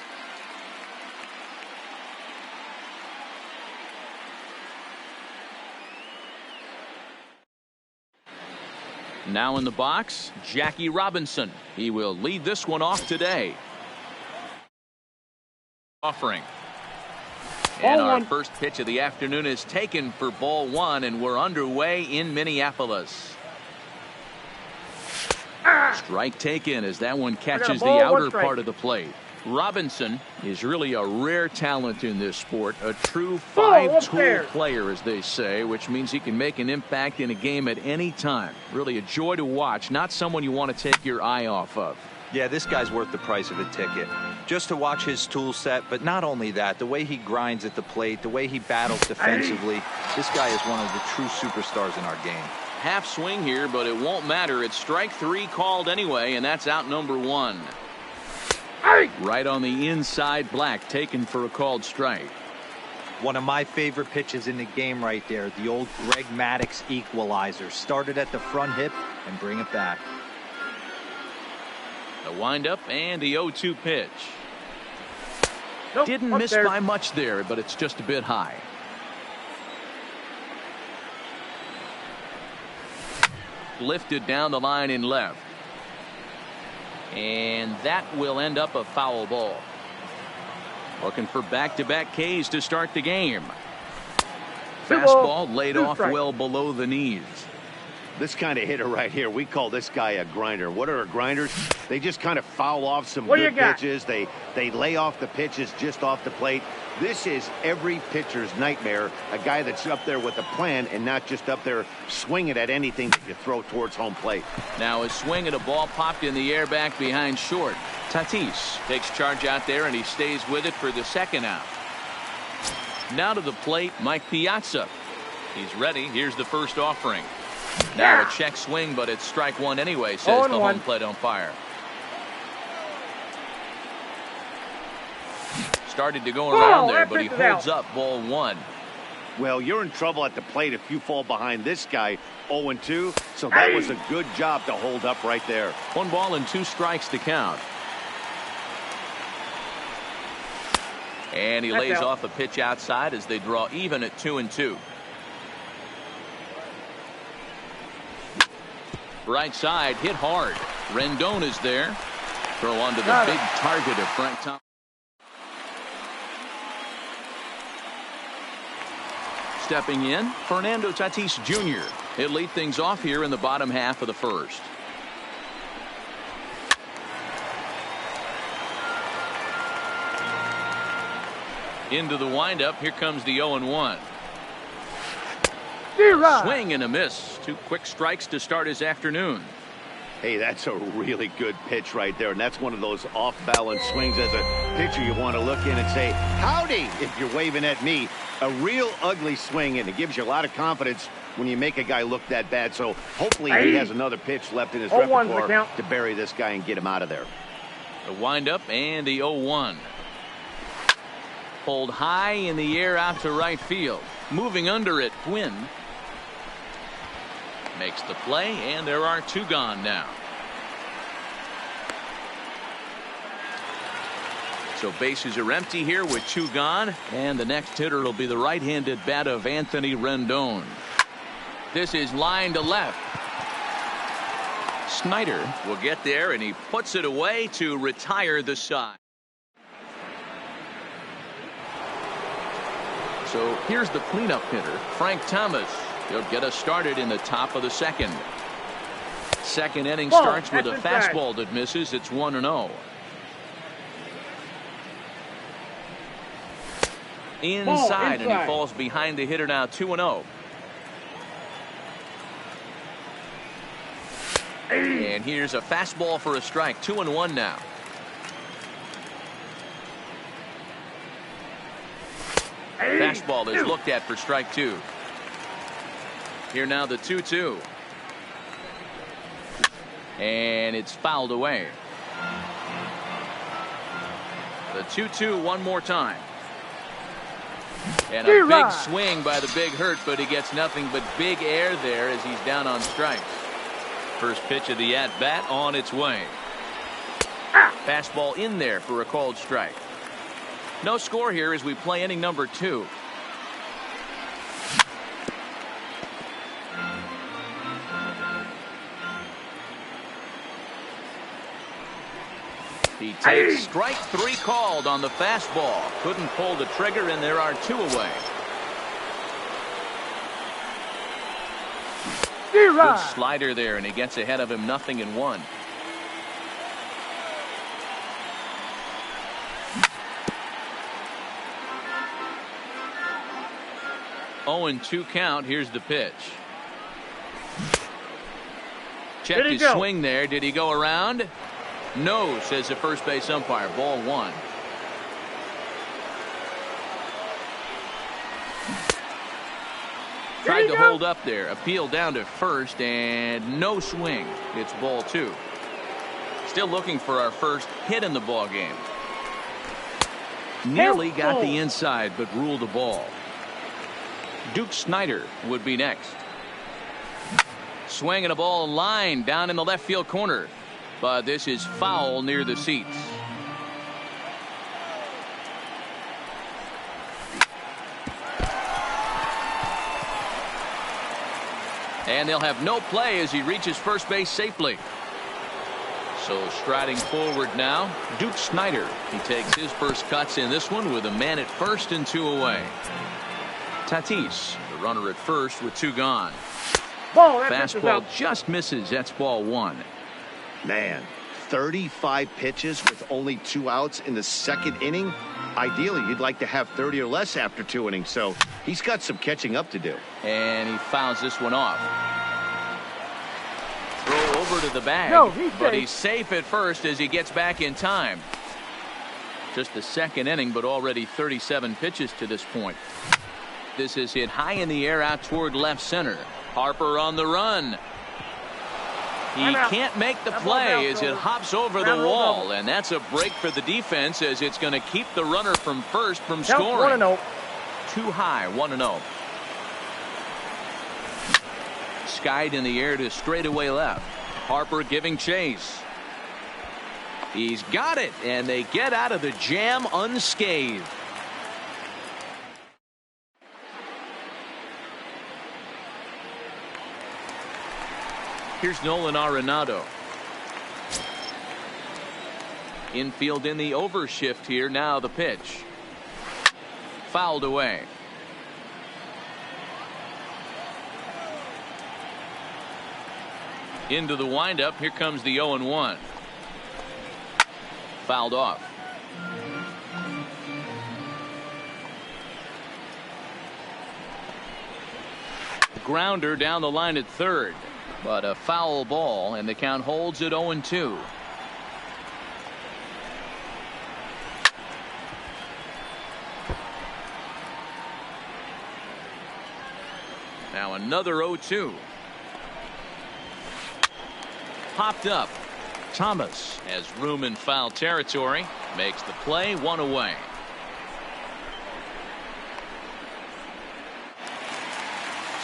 Now in the box, Jackie Robinson. He will lead this one off today. Offering. And our first pitch of the afternoon is taken for ball one, and we're underway in Minneapolis. Strike taken as that one catches the outer part of the plate. Robinson is really a rare talent in this sport, a true five-tool player, as they say, which means he can make an impact in a game at any time. Really a joy to watch, not someone you want to take your eye off of. Yeah, this guy's worth the price of a ticket. Just to watch his tool set, but not only that, the way he grinds at the plate, the way he battles defensively, this guy is one of the true superstars in our game. Half swing here, but it won't matter. It's strike three called anyway, and that's out number one. Right on the inside, Black taken for a called strike. One of my favorite pitches in the game right there, the old Greg Maddux equalizer. Started at the front hip and bring it back. The windup and the 0-2 pitch. Didn't miss by much there, but it's just a bit high. Lifted down the line in left. And that will end up a foul ball. Looking for back-to-back Ks to start the game. Fastball laid off well below the knees. This kind of hitter right here, we call this guy a grinder. What are grinders? They just kind of foul off some good pitches. They lay off the pitches just off the plate. This is every pitcher's nightmare, a guy that's up there with a plan and not just up there swinging at anything that you throw towards home plate. Now a swing at a ball popped in the air back behind short. Tatis takes charge out there, and he stays with it for the second out. Now to the plate, Mike Piazza. He's ready. Here's the first offering. Now a check swing, but it's strike one anyway, says the home plate umpire. Started to go around there, but he holds up ball one. Well, you're in trouble at the plate if you fall behind this guy 0-2, so that was a good job to hold up right there. 1 ball and 2 strikes to count. And he lays off a pitch outside as they draw even at 2-2. Right side hit hard. Rendon is there. Throw onto the big target of Frank Thomas. Stepping in, Fernando Tatis Jr. He'll lead things off here in the bottom half of the first. Into the windup. Here comes the 0-1. Swing and a miss. 2 quick strikes to start his afternoon. Hey, that's a really good pitch right there, and that's one of those off-balance swings. As a pitcher, you want to look in and say, howdy, if you're waving at me. A real ugly swing, and it gives you a lot of confidence when you make a guy look that bad. So hopefully he has another pitch left in his repertoire to bury this guy and get him out of there. The windup and the 0-1. Pulled high in the air out to right field. Moving under it, Quinn makes the play, and there are 2 gone now. So bases are empty here with 2 gone, and the next hitter will be the right-handed bat of Anthony Rendon. This is line to left. Snyder will get there, and he puts it away to retire the side. So here's the cleanup hitter, Frank Thomas. He'll get us started in the top of the second. Second inning starts with a fastball that misses. It's 1-0. Inside, and he falls behind the hitter now. 2-0. And here's a fastball for a strike. 2-1 now. Fastball is looked at for strike 2. Here now the 2-2. And it's fouled away. The 2-2 one more time. And a big swing by the Big Hurt, but he gets nothing but big air there as he's down on strikes. First pitch of the at-bat on its way. Fastball in there for a called strike. No score here as we play inning number 2. He takes strike 3 called on the fastball. Couldn't pull the trigger, and there are 2 away. Good slider there, and he gets ahead of him 0-1. Oh, and 2 count. Here's the pitch. Checked his swing there. Did he go around? No, says the first base umpire. Ball 1. Tried to hold up there. Appeal down to first, and no swing. It's ball 2. Still looking for our first hit in the ball game. Nearly got the inside, but ruled a ball. Duke Snider would be next. Swinging a ball line down in the left field corner. But this is foul near the seats. And they'll have no play as he reaches first base safely. So striding forward now, Duke Snider. He takes his first cuts in this one with a man at first and 2 away. Tatis, the runner at first with 2 gone. Fastball just misses. That's ball 1. Man, 35 pitches with only 2 outs in the 2nd inning. Ideally, you'd like to have 30 or less after 2 innings, so he's got some catching up to do. And he fouls this one off. Throw over to the bag, but he's safe at first as he gets back in time. Just the 2nd inning, but already 37 pitches to this point. This is hit high in the air out toward left center. Harper on the run. He can't make the play as it hops over the wall, and that's a break for the defense as it's going to keep the runner from first from scoring. 2 high, 1-0. Skied in the air to straightaway left. Harper giving chase. He's got it, and they get out of the jam unscathed. Here's Nolan Arenado. Infield in the overshift here. Now the pitch. Fouled away. Into the windup. Here comes the 0-1. Fouled off. Grounder down the line at third. But a foul ball, and the count holds at 0-2. Now another 0-2. Popped up. Thomas has room in foul territory. Makes the play, 1 away.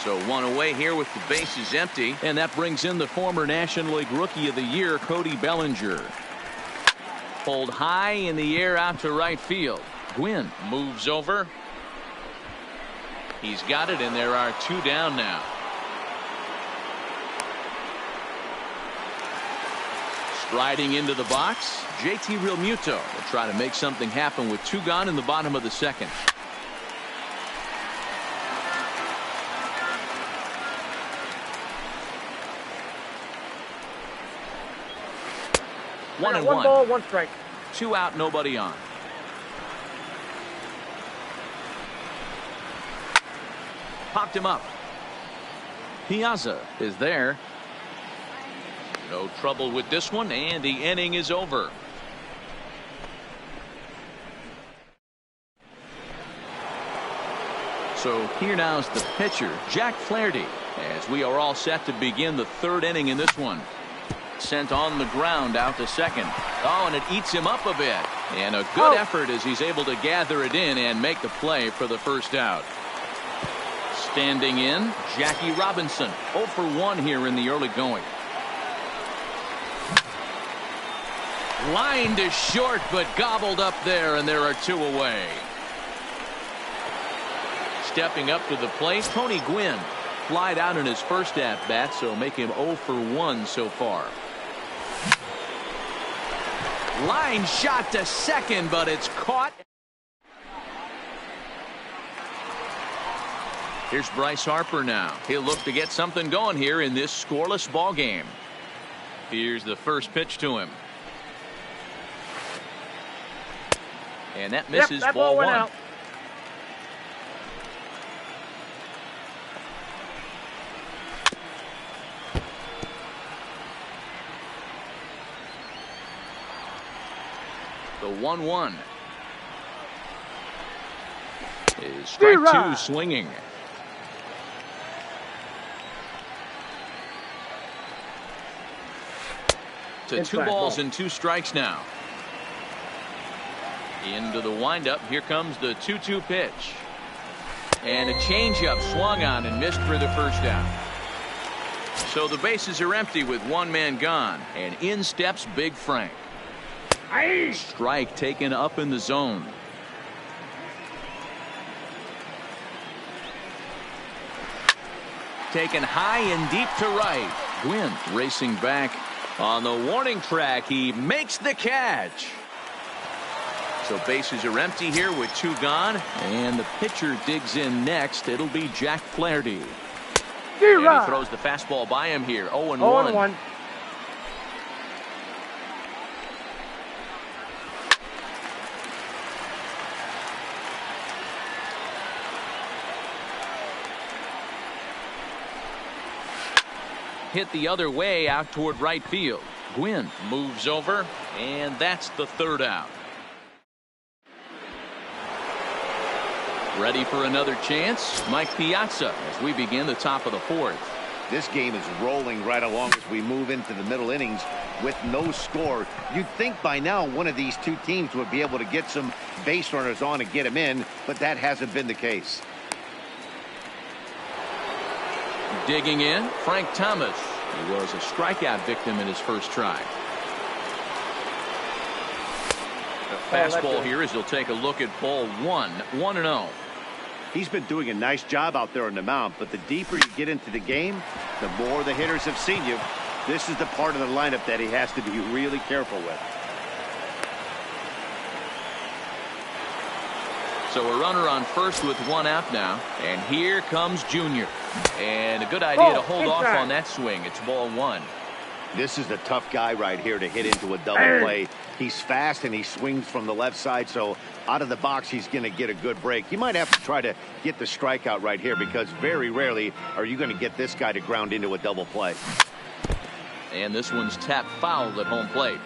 So 1 away here with the bases empty, and that brings in the former National League Rookie of the Year, Cody Bellinger. Pulled high in the air out to right field. Gwynn moves over. He's got it, and there are 2 down now. Striding into the box, JT Realmuto will try to make something happen with 2 gone in the bottom of the 2nd. One 1 ball, 1 strike. 2 out, nobody on. Popped him up. Piazza is there. No trouble with this one, and the inning is over. So here now is the pitcher, Jack Flaherty, as we are all set to begin the 3rd inning in this one. Sent on the ground out to second. Oh, and it eats him up a bit. And a good effort as he's able to gather it in and make the play for the first out. Standing in, Jackie Robinson. 0 for 1 here in the early going. Lined is short, but gobbled up there, and there are 2 away. Stepping up to the plate, Tony Gwynn. Flied out in his first at-bat, so make him 0 for 1 so far. Line shot to second, but it's caught. Here's Bryce Harper now. He'll look to get something going here in this scoreless ball game. Here's the first pitch to him. And that misses. That ball went 1. Out. The 1-1 is strike 2 swinging. To 2 balls and 2 strikes now. Into the windup. Here comes the 2-2 pitch. And a changeup swung on and missed for the first out. So the bases are empty with 1 man gone. And in steps Big Frank. Strike taken up in the zone. Taken high and deep to right. Gwynn racing back on the warning track. He makes the catch. So bases are empty here with 2 gone. And the pitcher digs in next. It'll be Jack Flaherty. And he throws the fastball by him here. 0-1. Hit the other way out toward right field. Gwynn moves over, and that's the 3rd out. Ready for another chance? Mike Piazza as we begin the top of the 4th. This game is rolling right along as we move into the middle innings with no score. You'd think by now one of these 2 teams would be able to get some base runners on and get them in, but that hasn't been the case. Digging in, Frank Thomas. He was a strikeout victim in his first try. The fastball here as he'll take a look at ball 1. 1-0. He's been doing a nice job out there on the mound, but the deeper you get into the game, the more the hitters have seen you. This is the part of the lineup that he has to be really careful with. So a runner on first with 1 out now. And here comes Junior. And a good idea to hold off on that swing. It's ball 1. This is the tough guy right here to hit into a double play. He's fast and he swings from the left side, so out of the box he's going to get a good break. You might have to try to get the strikeout right here because very rarely are you going to get this guy to ground into a double play. And this one's tapped foul at home plate.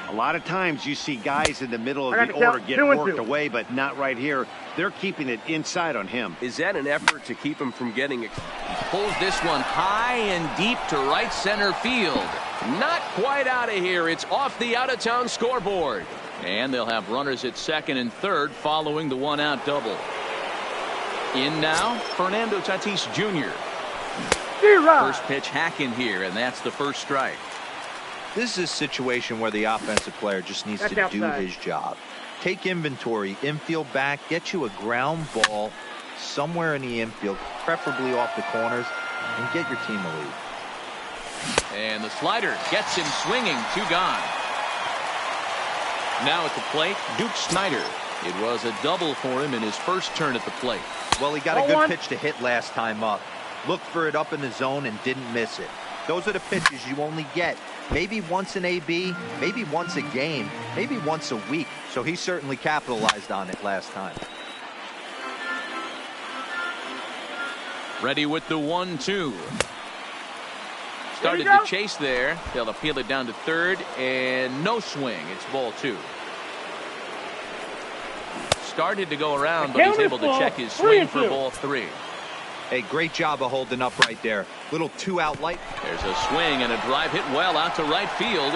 A lot of times you see guys in the middle of the order get worked away, but not right here. They're keeping it inside on him. Is that an effort to keep him from getting... Pulls this one high and deep to right center field. Not quite out of here. It's off the out-of-town scoreboard. And they'll have runners at second and third following the 1-out double. In now, Fernando Tatis Jr. First pitch hacking here, and that's the first strike. This is a situation where the offensive player just needs to do his job. Take inventory, infield back, get you a ground ball somewhere in the infield, preferably off the corners, and get your team a lead. And the slider gets him swinging. 2 gone. Now at the plate, Duke Snider. It was a double for him in his first turn at the plate. Well, he got a good pitch to hit last time up. Looked for it up in the zone and didn't miss it. Those are the pitches you only get maybe once an AB, maybe once a game, maybe once a week. So he certainly capitalized on it last time. Ready with the 1-2. Started to chase there. They'll appeal it down to third, and no swing. It's ball 2. Started to go around, but he's able to check his swing for ball 3. Hey, great job of holding up right there. Little 2-out light. There's a swing and a drive hit well out to right field.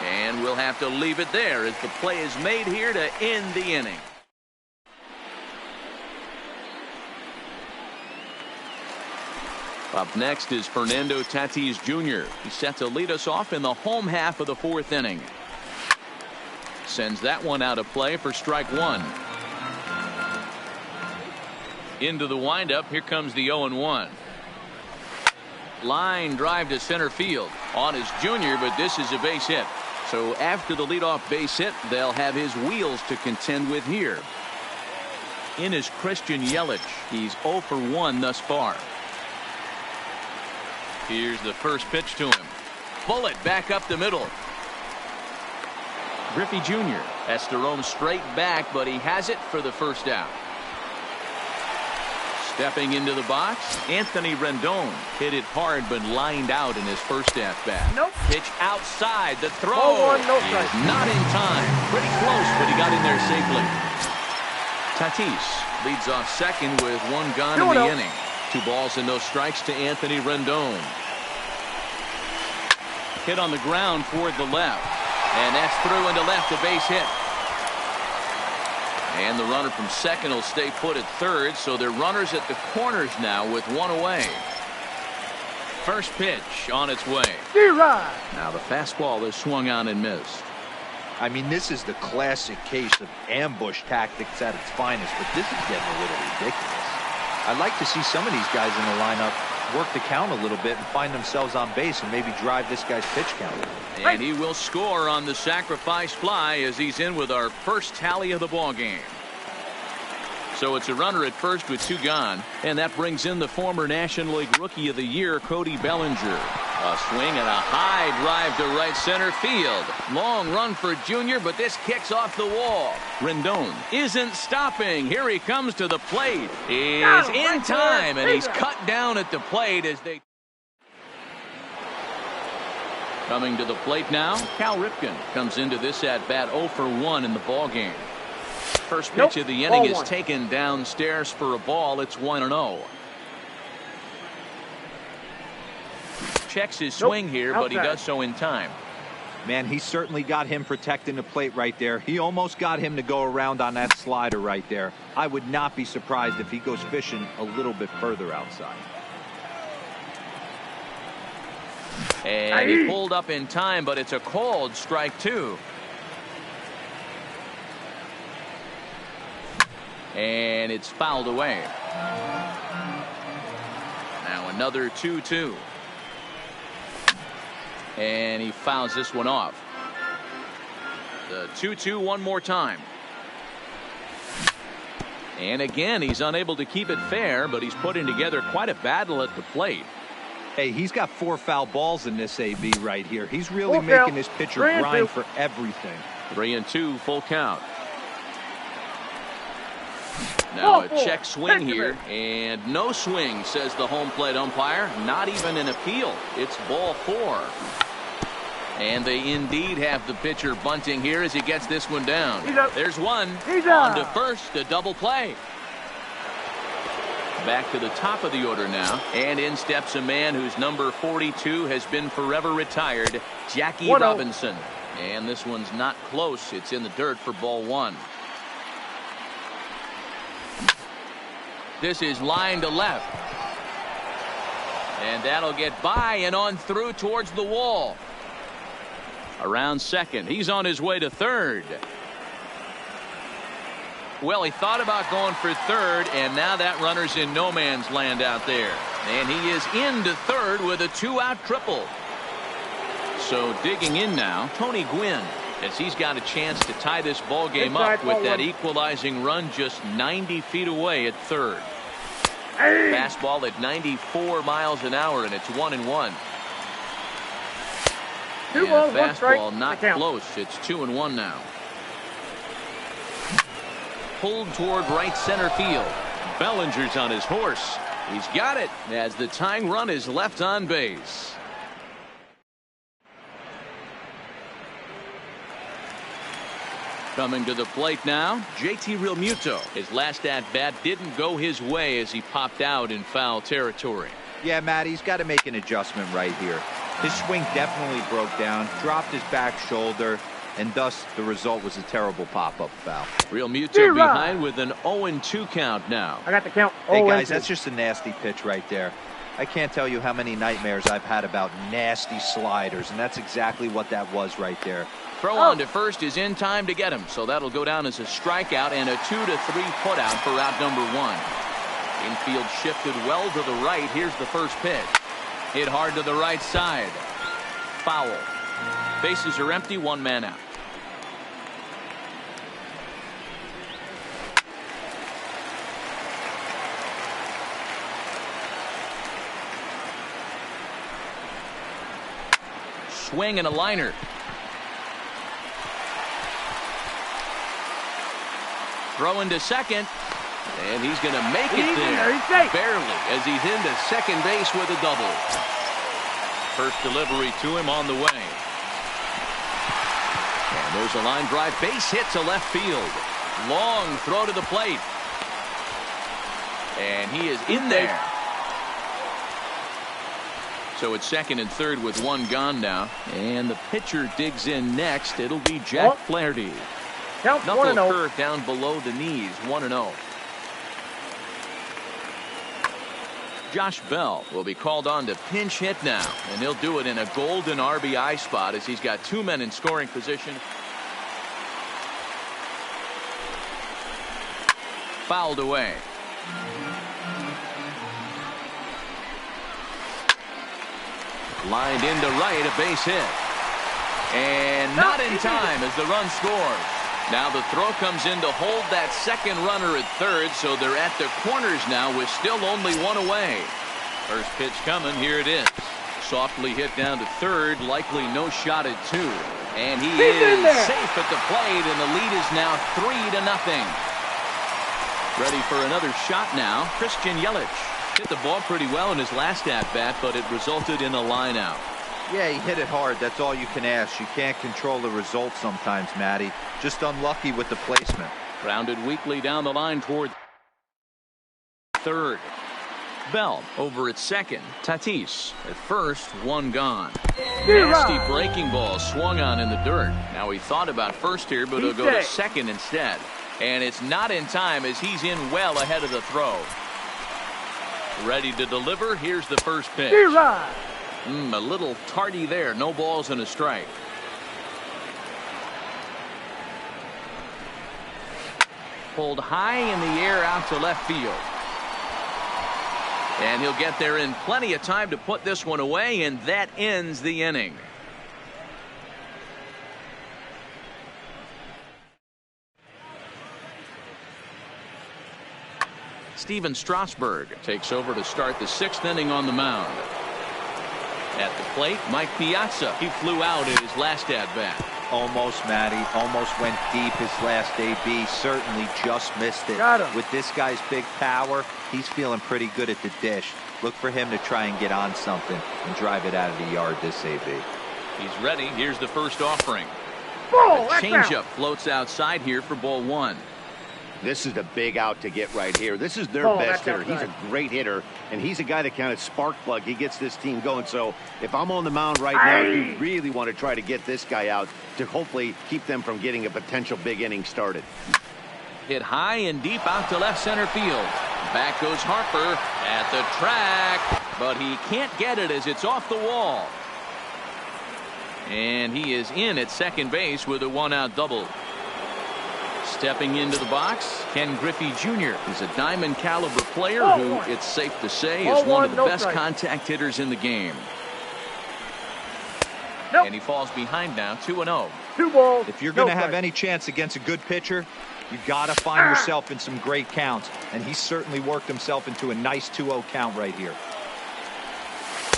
And we'll have to leave it there as the play is made here to end the inning. Up next is Fernando Tatis Jr. He's set to lead us off in the home half of the fourth inning. Sends that one out of play for strike one. Into the windup. Here comes the 0-1. Line drive to center field. On his Junior, but this is a base hit. So after the leadoff base hit, they'll have his wheels to contend with here. In is Christian Yelich. He's 0 for 1 thus far. Here's the first pitch to him. Bullet back up the middle. Griffey Jr. has to roam straight back, but he has it for the first out. Stepping into the box, Anthony Rendon hit it hard but lined out in his first at bat. Nope. Pitch outside. The throw. Ball one, no He strike. is not in time. Pretty close, but he got in there safely. Tatis leads off second with one gone in the inning. 2 balls and no strikes to Anthony Rendon. Hit on the ground toward the left. And that's through into left, a base hit. And the runner from second will stay put at third, so they're runners at the corners now with one away. First pitch on its way. Now the fastball is swung on and missed. I mean, this is the classic case of ambush tactics at its finest, but this is getting a little ridiculous. I'd like to see some of these guys in the lineup work the count a little bit and find themselves on base and maybe drive this guy's pitch count. And he will score on the sacrifice fly as he's in with our first tally of the ball game. So it's a runner at first with 2 gone, and that brings in the former National League Rookie of the Year, Cody Bellinger. A swing and a high drive to right center field. Long run for Junior, but this kicks off the wall. Rendon isn't stopping. Here he comes to the plate. Is in time, and he's cut down at the plate as they... Coming to the plate now, Cal Ripken comes into this at bat 0 for 1 in the ball game. First pitch of the inning is taken downstairs for a ball. It's 1-0. Checks his swing here, but he does so in time. Man, he certainly got him protecting the plate right there. He almost got him to go around on that slider right there. I would not be surprised if he goes fishing a little bit further outside. And he pulled up in time, but it's a called strike 2. And it's fouled away. Now another 2-2. And he fouls this one off. The 2-2 one more time. And again, he's unable to keep it fair, but he's putting together quite a battle at the plate. Hey, he's got 4 foul balls in this AB right here. He's really making this pitcher grind for everything. 3-2, full count. Now a check swing here, and no swing, says the home plate umpire. Not even an appeal. It's ball 4. And they indeed have the pitcher bunting here as he gets this one down. There's one. On to first, a double play. Back to the top of the order now, and in steps a man whose number 42 has been forever retired, Jackie Robinson. And this one's not close. It's in the dirt for ball 1. This is line to left. And that'll get by and on through towards the wall. Around second. He's on his way to third. Well, he thought about going for third, and now that runner's in no man's land out there. And he is into third with a 2-out triple. So digging in now, Tony Gwynn, as he's got a chance to tie this ball game up with that equalizing run just 90 feet away at third. Fastball at 94 miles an hour, and it's 1-1. Two balls, one strike. Fastball not close. It's 2-1 now. Pulled toward right center field. Bellinger's on his horse. He's got it as the tying run is left on base. Coming to the plate now, JT Realmuto. His last at-bat didn't go his way as he popped out in foul territory. Yeah, Matt, he's got to make an adjustment right here. His swing definitely broke down, dropped his back shoulder, and thus the result was a terrible pop-up foul. Real Muto behind with an 0-2 count now. I got the count. Hey guys, that's just a nasty pitch right there. I can't tell you how many nightmares I've had about nasty sliders, and that's exactly what that was right there. Throw on to first is in time to get him, so that'll go down as a strikeout and a 2-3 putout for out number 1. Infield shifted well to the right. Here's the first pitch. Hit hard to the right side. Foul. Bases are empty, 1 man out. Swing and a liner. Throw into second. And he's going to make it there. Barely, as he's into second base with a double. First delivery to him on the way. And there's a line drive. Base hit to left field. Long throw to the plate. And he is in there. So it's second and third with 1 gone now. And the pitcher digs in next. It'll be Jack Flaherty. Knuckle curve down below the knees. 1-0. Josh Bell will be called on to pinch hit now, and he'll do it in a golden RBI spot as he's got 2 men in scoring position. Fouled away. Lined into right, a base hit. And not in time as the run scores. Now the throw comes in to hold that second runner at third, so they're at the corners now with still only 1 away. First pitch coming, here it is. Softly hit down to third, likely no shot at 2. And he is safe at the plate, and the lead is now 3-0. Ready for another shot now, Christian Yelich. Hit the ball pretty well in his last at-bat, but it resulted in a line out. Yeah, he hit it hard. That's all you can ask. You can't control the result sometimes, Matty. Just unlucky with the placement. Grounded weakly down the line toward third. Bell over at second. Tatis at first, 1 gone. Nasty breaking ball swung on in the dirt. Now he thought about first here, but he'll go to second instead. And it's not in time as he's in well ahead of the throw. Ready to deliver. Here's the first pitch. A little tardy there. No balls and a strike. Pulled high in the air out to left field. And he'll get there in plenty of time to put this one away, and that ends the inning. Steven Strasburg takes over to start the 6th inning on the mound. At the plate, Mike Piazza. He flew out in his last at-bat. Almost, Matty. Almost went deep his last AB. Certainly just missed it. With this guy's big power, he's feeling pretty good at the dish. Look for him to try and get on something and drive it out of the yard this AB. He's ready. Here's the first offering. A changeup floats outside here for ball 1. This is the big out to get right here. This is their best hitter. He's a great hitter, and he's a guy that kind of spark plug. He gets this team going. So if I'm on the mound right now, you really want to try to get this guy out to hopefully keep them from getting a potential big inning started. Hit high and deep out to left center field. Back goes Harper at the track, but he can't get it as it's off the wall. And he is in at second base with a 1-out double. Stepping into the box, Ken Griffey Jr. is a diamond caliber player who, it's safe to say, is one of the best contact hitters in the game. And he falls behind now, 2-0. 2 balls. If you're going to have any chance against a good pitcher, you got to find yourself in some great counts. And he certainly worked himself into a nice 2-0 count right here.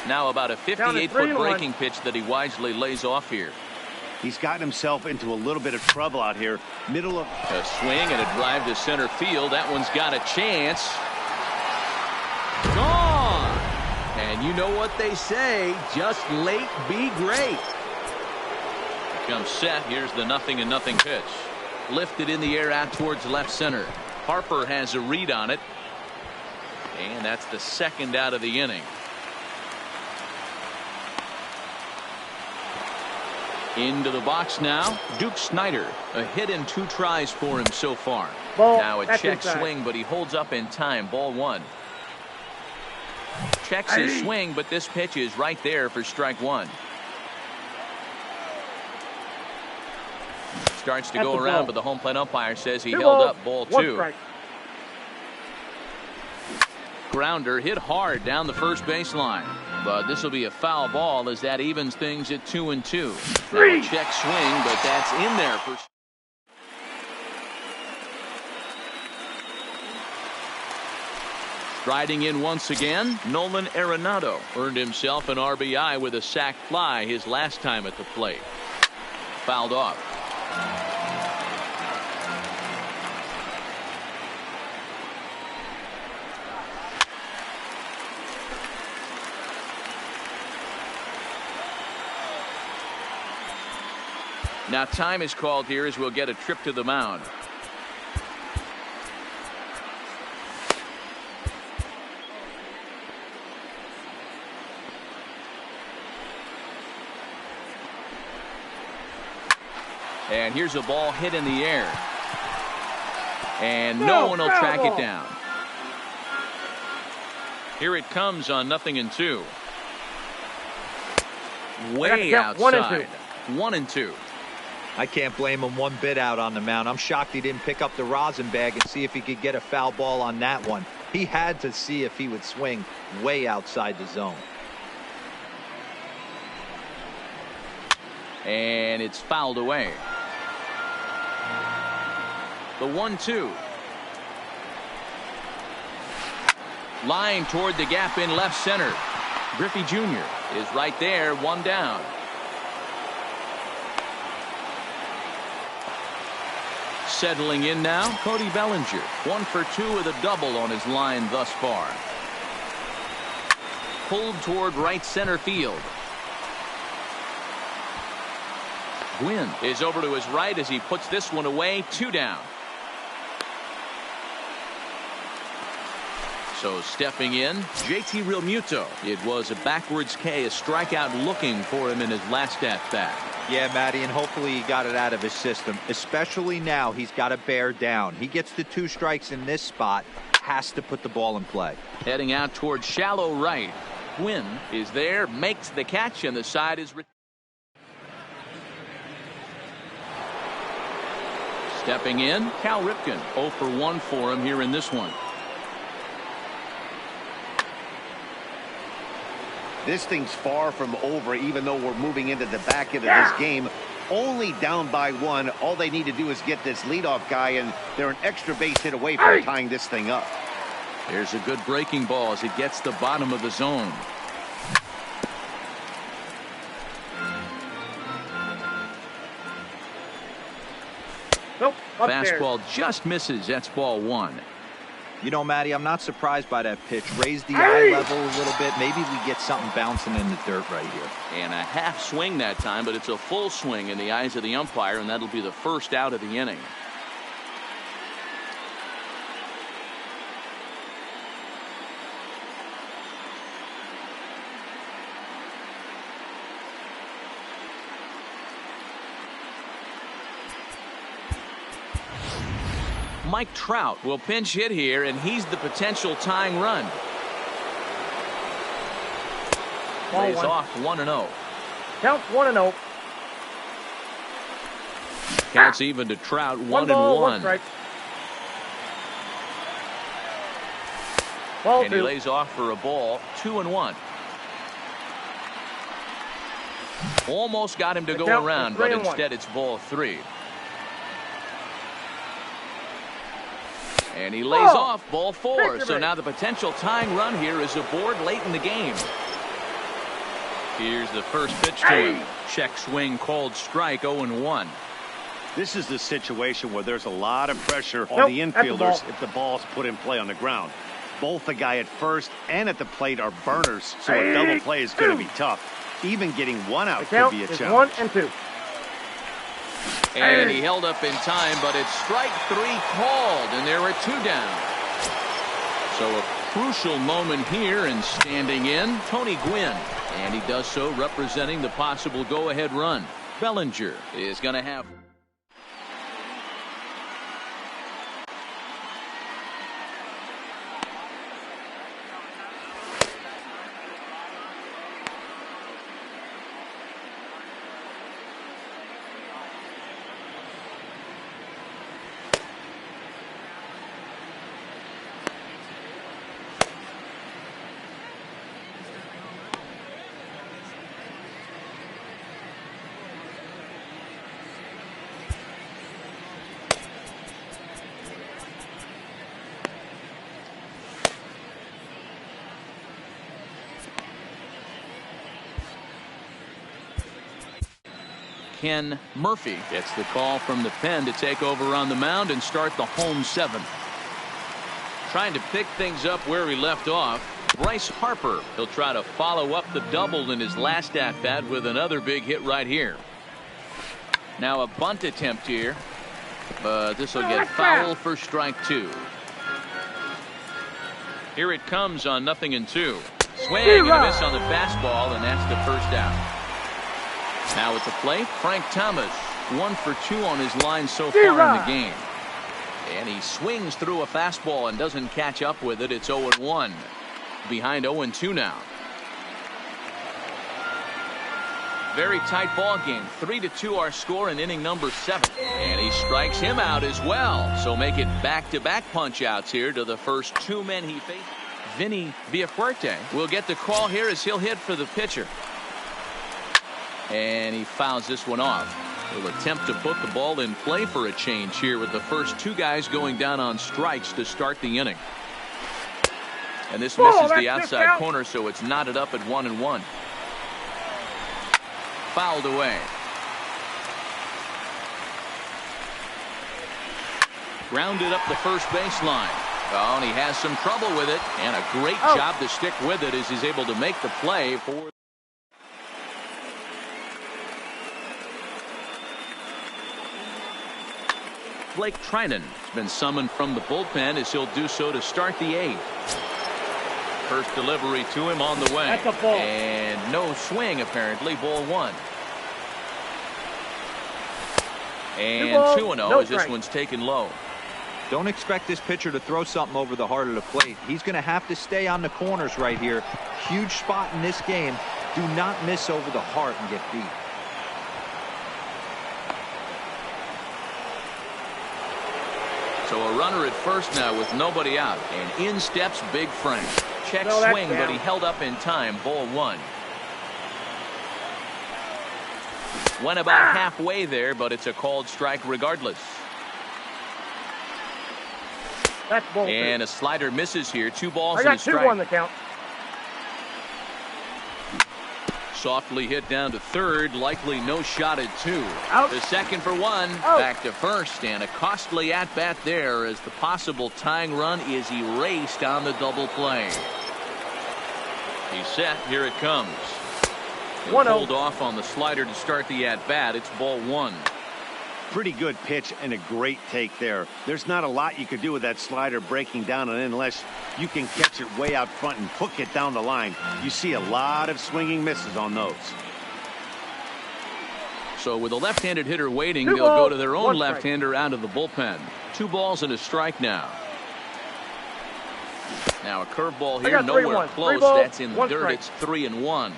Now about a 58-foot breaking pitch that he wisely lays off here. He's gotten himself into a little bit of trouble out here. Middle of a swing and a drive to center field. That one's got a chance. Gone. And you know what they say, just late be great. Comes set. Here's the 0-0 pitch. Lifted in the air out towards left center. Harper has a read on it. And that's the 2nd out of the inning. Into the box now, Duke Snyder. A hit in 2 tries for him so far. Ball, now a check inside. swing, but he holds up in time. Ball 1. Checks his swing, but this pitch is right there for strike 1. Starts to go around, but the home plate umpire says he held up ball 2. Strike. Grounder hit hard down the first baseline. But this will be a foul ball as that evens things at 2-2. Check swing, but that's in there for. Striding in once again, Nolan Arenado earned himself an RBI with a sac fly his last time at the plate. Fouled off. Now time is called here as we'll get a trip to the mound. And here's a ball hit in the air. And no one will track it down. Here it comes on 0-2. Way outside. 1-2. I can't blame him one bit out on the mound. I'm shocked he didn't pick up the rosin bag and see if he could get a foul ball on that one. He had to see if he would swing way outside the zone. And it's fouled away. The 1-2. Line toward the gap in left center. Griffey Jr. is right there, 1 down. Settling in now, Cody Bellinger. 1 for 2 with a double on his line thus far. Pulled toward right center field. Gwynn is over to his right as he puts this one away. 2 down. So stepping in, JT Realmuto. It was a backwards K, a strikeout looking for him in his last at-bat. Yeah, Matty, and hopefully he got it out of his system, especially now he's got to bear down. He gets the 2 strikes in this spot, has to put the ball in play. Heading out toward shallow right. Gwynn is there, makes the catch, and the side is. Stepping in, Cal Ripken. 0 for 1 for him here in this one. This thing's far from over, even though we're moving into the back end of this game. Only down by 1. All they need to do is get this leadoff guy, and they're an extra base hit away from tying this thing up. There's a good breaking ball as it gets the bottom of the zone. Nope, fastball just misses. That's ball 1. You know, Matty, I'm not surprised by that pitch. Raise the eye level a little bit. Maybe we get something bouncing in the dirt right here. And a half swing that time, but it's a full swing in the eyes of the umpire, and that'll be the first out of the inning. Mike Trout will pinch hit here, and he's the potential tying run. Lays off 1-0. Counts 1-0. Counts even to Trout, 1-1. And he lays off for a ball, 2-1. Almost got him to go around, but instead it's ball 3. And he lays off ball 4. So now the potential tying run here is aboard late in the game. Here's the first pitch to him. Check swing called strike, 0-1. This is the situation where there's a lot of pressure on the infielders if the ball's put in play on the ground. Both the guy at first and at the plate are burners, so a double play is going to be tough. Even getting 1 out could be a challenge. 1-2. And he held up in time, but it's strike 3 called, and there are 2 down. So a crucial moment here, and standing in, Tony Gwynn. And he does so representing the possible go-ahead run. Bellinger is going to have. Ken Murphy gets the call from the pen to take over on the mound and start the home seventh. Trying to pick things up where he left off. Bryce Harper. He'll try to follow up the double in his last at bat with another big hit right here. Now a bunt attempt here, but this will get foul for strike two. Here it comes on 0-2. Swing and a miss on the fastball, and that's the first out. Now at the plate, Frank Thomas, 1 for 2 on his line so far in the game. And he swings through a fastball and doesn't catch up with it. It's 0-1. Behind 0-2 now. Very tight ball game. 3-2 our score in inning number 7. And he strikes him out as well. So make it back-to-back punch outs here to the first 2 men he faced. Vinny Villafuerte will get the call here as he'll hit for the pitcher. And he fouls this one off. He'll attempt to put the ball in play for a change here with the first 2 guys going down on strikes to start the inning. And this misses the outside corner, so it's knotted up at 1-1. Fouled away. Grounded up the first baseline. Oh, and he has some trouble with it, and a great job to stick with it as he's able to make the play for. Blake Trinan has been summoned from the bullpen as he'll do so to start the 8th. First delivery to him on the way. That's a ball. And no swing apparently. Ball 1. And 2-0 as this one's taken low. Don't expect this pitcher to throw something over the heart of the plate. He's going to have to stay on the corners right here. Huge spot in this game. Do not miss over the heart and get beat. So a runner at first now with nobody out. And in steps Big Frank. Check swing, but he held up in time. Ball 1. Went about halfway there, but it's a called strike regardless. That's ball 2. And a slider misses here. 2 balls I and a strike. got 2 on the count. Softly hit down to third. Likely no shot at 2. Out. The second for 1. Back to first, and a costly at bat there as the possible tying run is erased on the double play. He's set. Here it comes. He'll hold off on the slider to start the at bat. It's ball 1. Pretty good pitch and a great take there. There's not a lot you could do with that slider breaking down and in unless you can catch it way out front and hook it down the line. You see a lot of swinging misses on those. So with a left-handed hitter waiting, they'll go to their own left-hander out of the bullpen. 2 balls and a strike now. Now a curveball here, nowhere close. That's in the dirt. It's 3-1.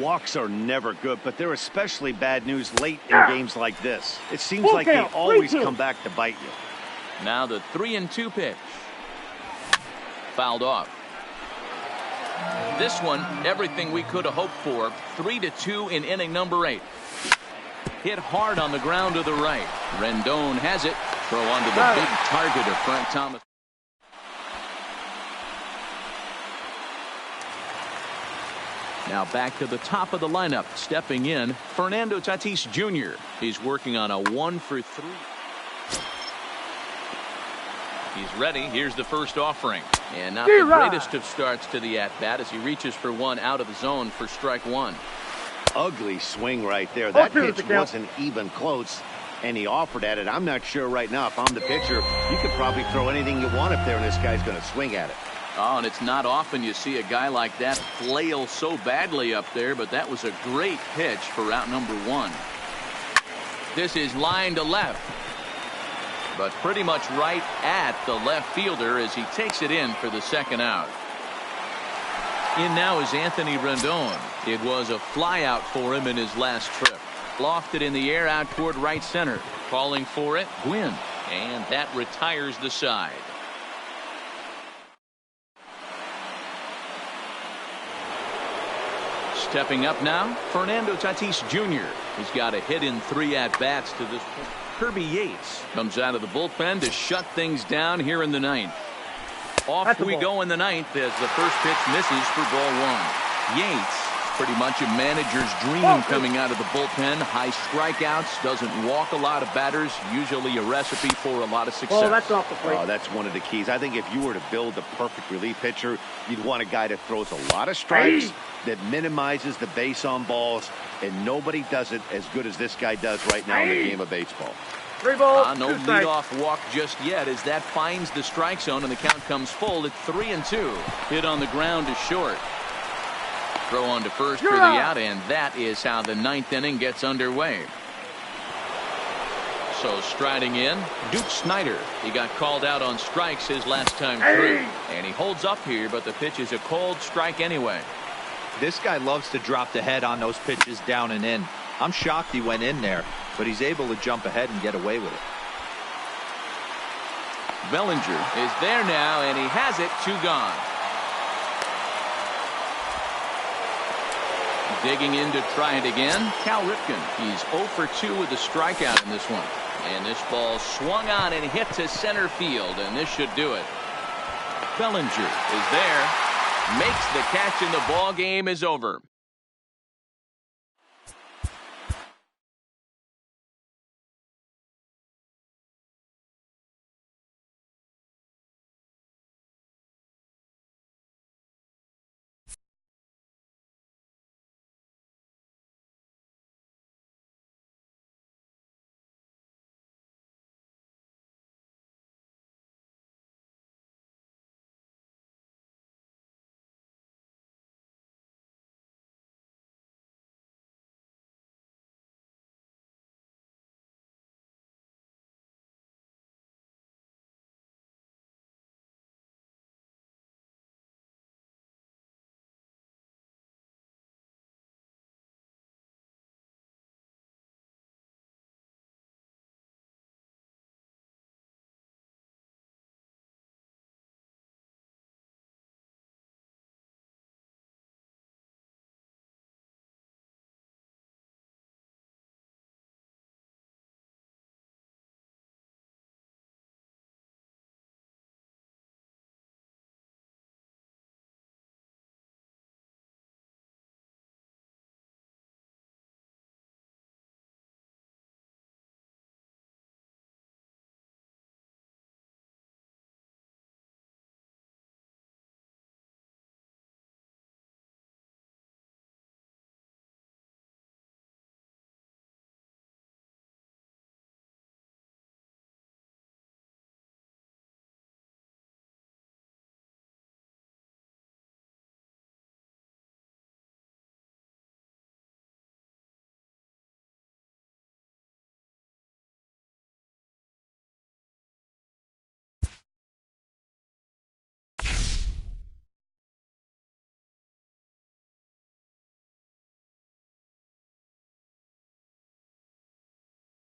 Walks are never good, but they're especially bad news late in games like this. It seems like they always come back to bite you. Now the 3-2 pitch. Fouled off. This one, everything we could have hoped for. 3-2 in inning number 8. Hit hard on the ground to the right. Rendon has it. Throw onto the big target of Frank Thomas. Now back to the top of the lineup. Stepping in, Fernando Tatis Jr. He's working on a 1 for 3. He's ready. Here's the first offering. And not the greatest of starts to the at-bat as he reaches for 1 out of the zone for strike 1. Ugly swing right there. That pitch wasn't even close, and he offered at it. I'm not sure right now if I'm the pitcher. You could probably throw anything you want up there, and this guy's going to swing at it. Oh, and it's not often you see a guy like that flail so badly up there, but that was a great pitch for out number 1. This is line to left, but pretty much right at the left fielder as he takes it in for the second out. In now is Anthony Rendon. It was a fly out for him in his last trip. Lofted in the air out toward right center. Calling for it, Gwynn. And that retires the side. Stepping up now, Fernando Tatis Jr. He's got a hit in 3 at-bats to this point. Kirby Yates comes out of the bullpen to shut things down here in the 9th. Off we go in the 9th as the first pitch misses for ball 1. Yates, pretty much a manager's dream coming out of the bullpen. High strikeouts, doesn't walk a lot of batters, usually a recipe for a lot of success. Oh, that's off the plate. That's one of the keys. I think if you were to build the perfect relief pitcher, you'd want a guy that throws a lot of strikes, that minimizes the base on balls, and nobody does it as good as this guy does right now in the game of baseball. 3 balls, no 2 strikes. leadoff walk just yet as that finds the strike zone and the count comes full at 3-2. Hit on the ground to short. Throw on to first for the out, and that is how the 9th inning gets underway. So striding in, Duke Snider. He got called out on strikes his last time through, and he holds up here, but the pitch is a cold strike anyway. This guy loves to drop the head on those pitches down and in. I'm shocked he went in there, but he's able to jump ahead and get away with it. Bellinger is there now, and he has it. 2 gone. Digging in to try it again, Cal Ripken. He's 0 for 2 with a strikeout in this one. And this ball swung on and hit to center field, and this should do it. Bellinger is there, makes the catch, and the ball game is over.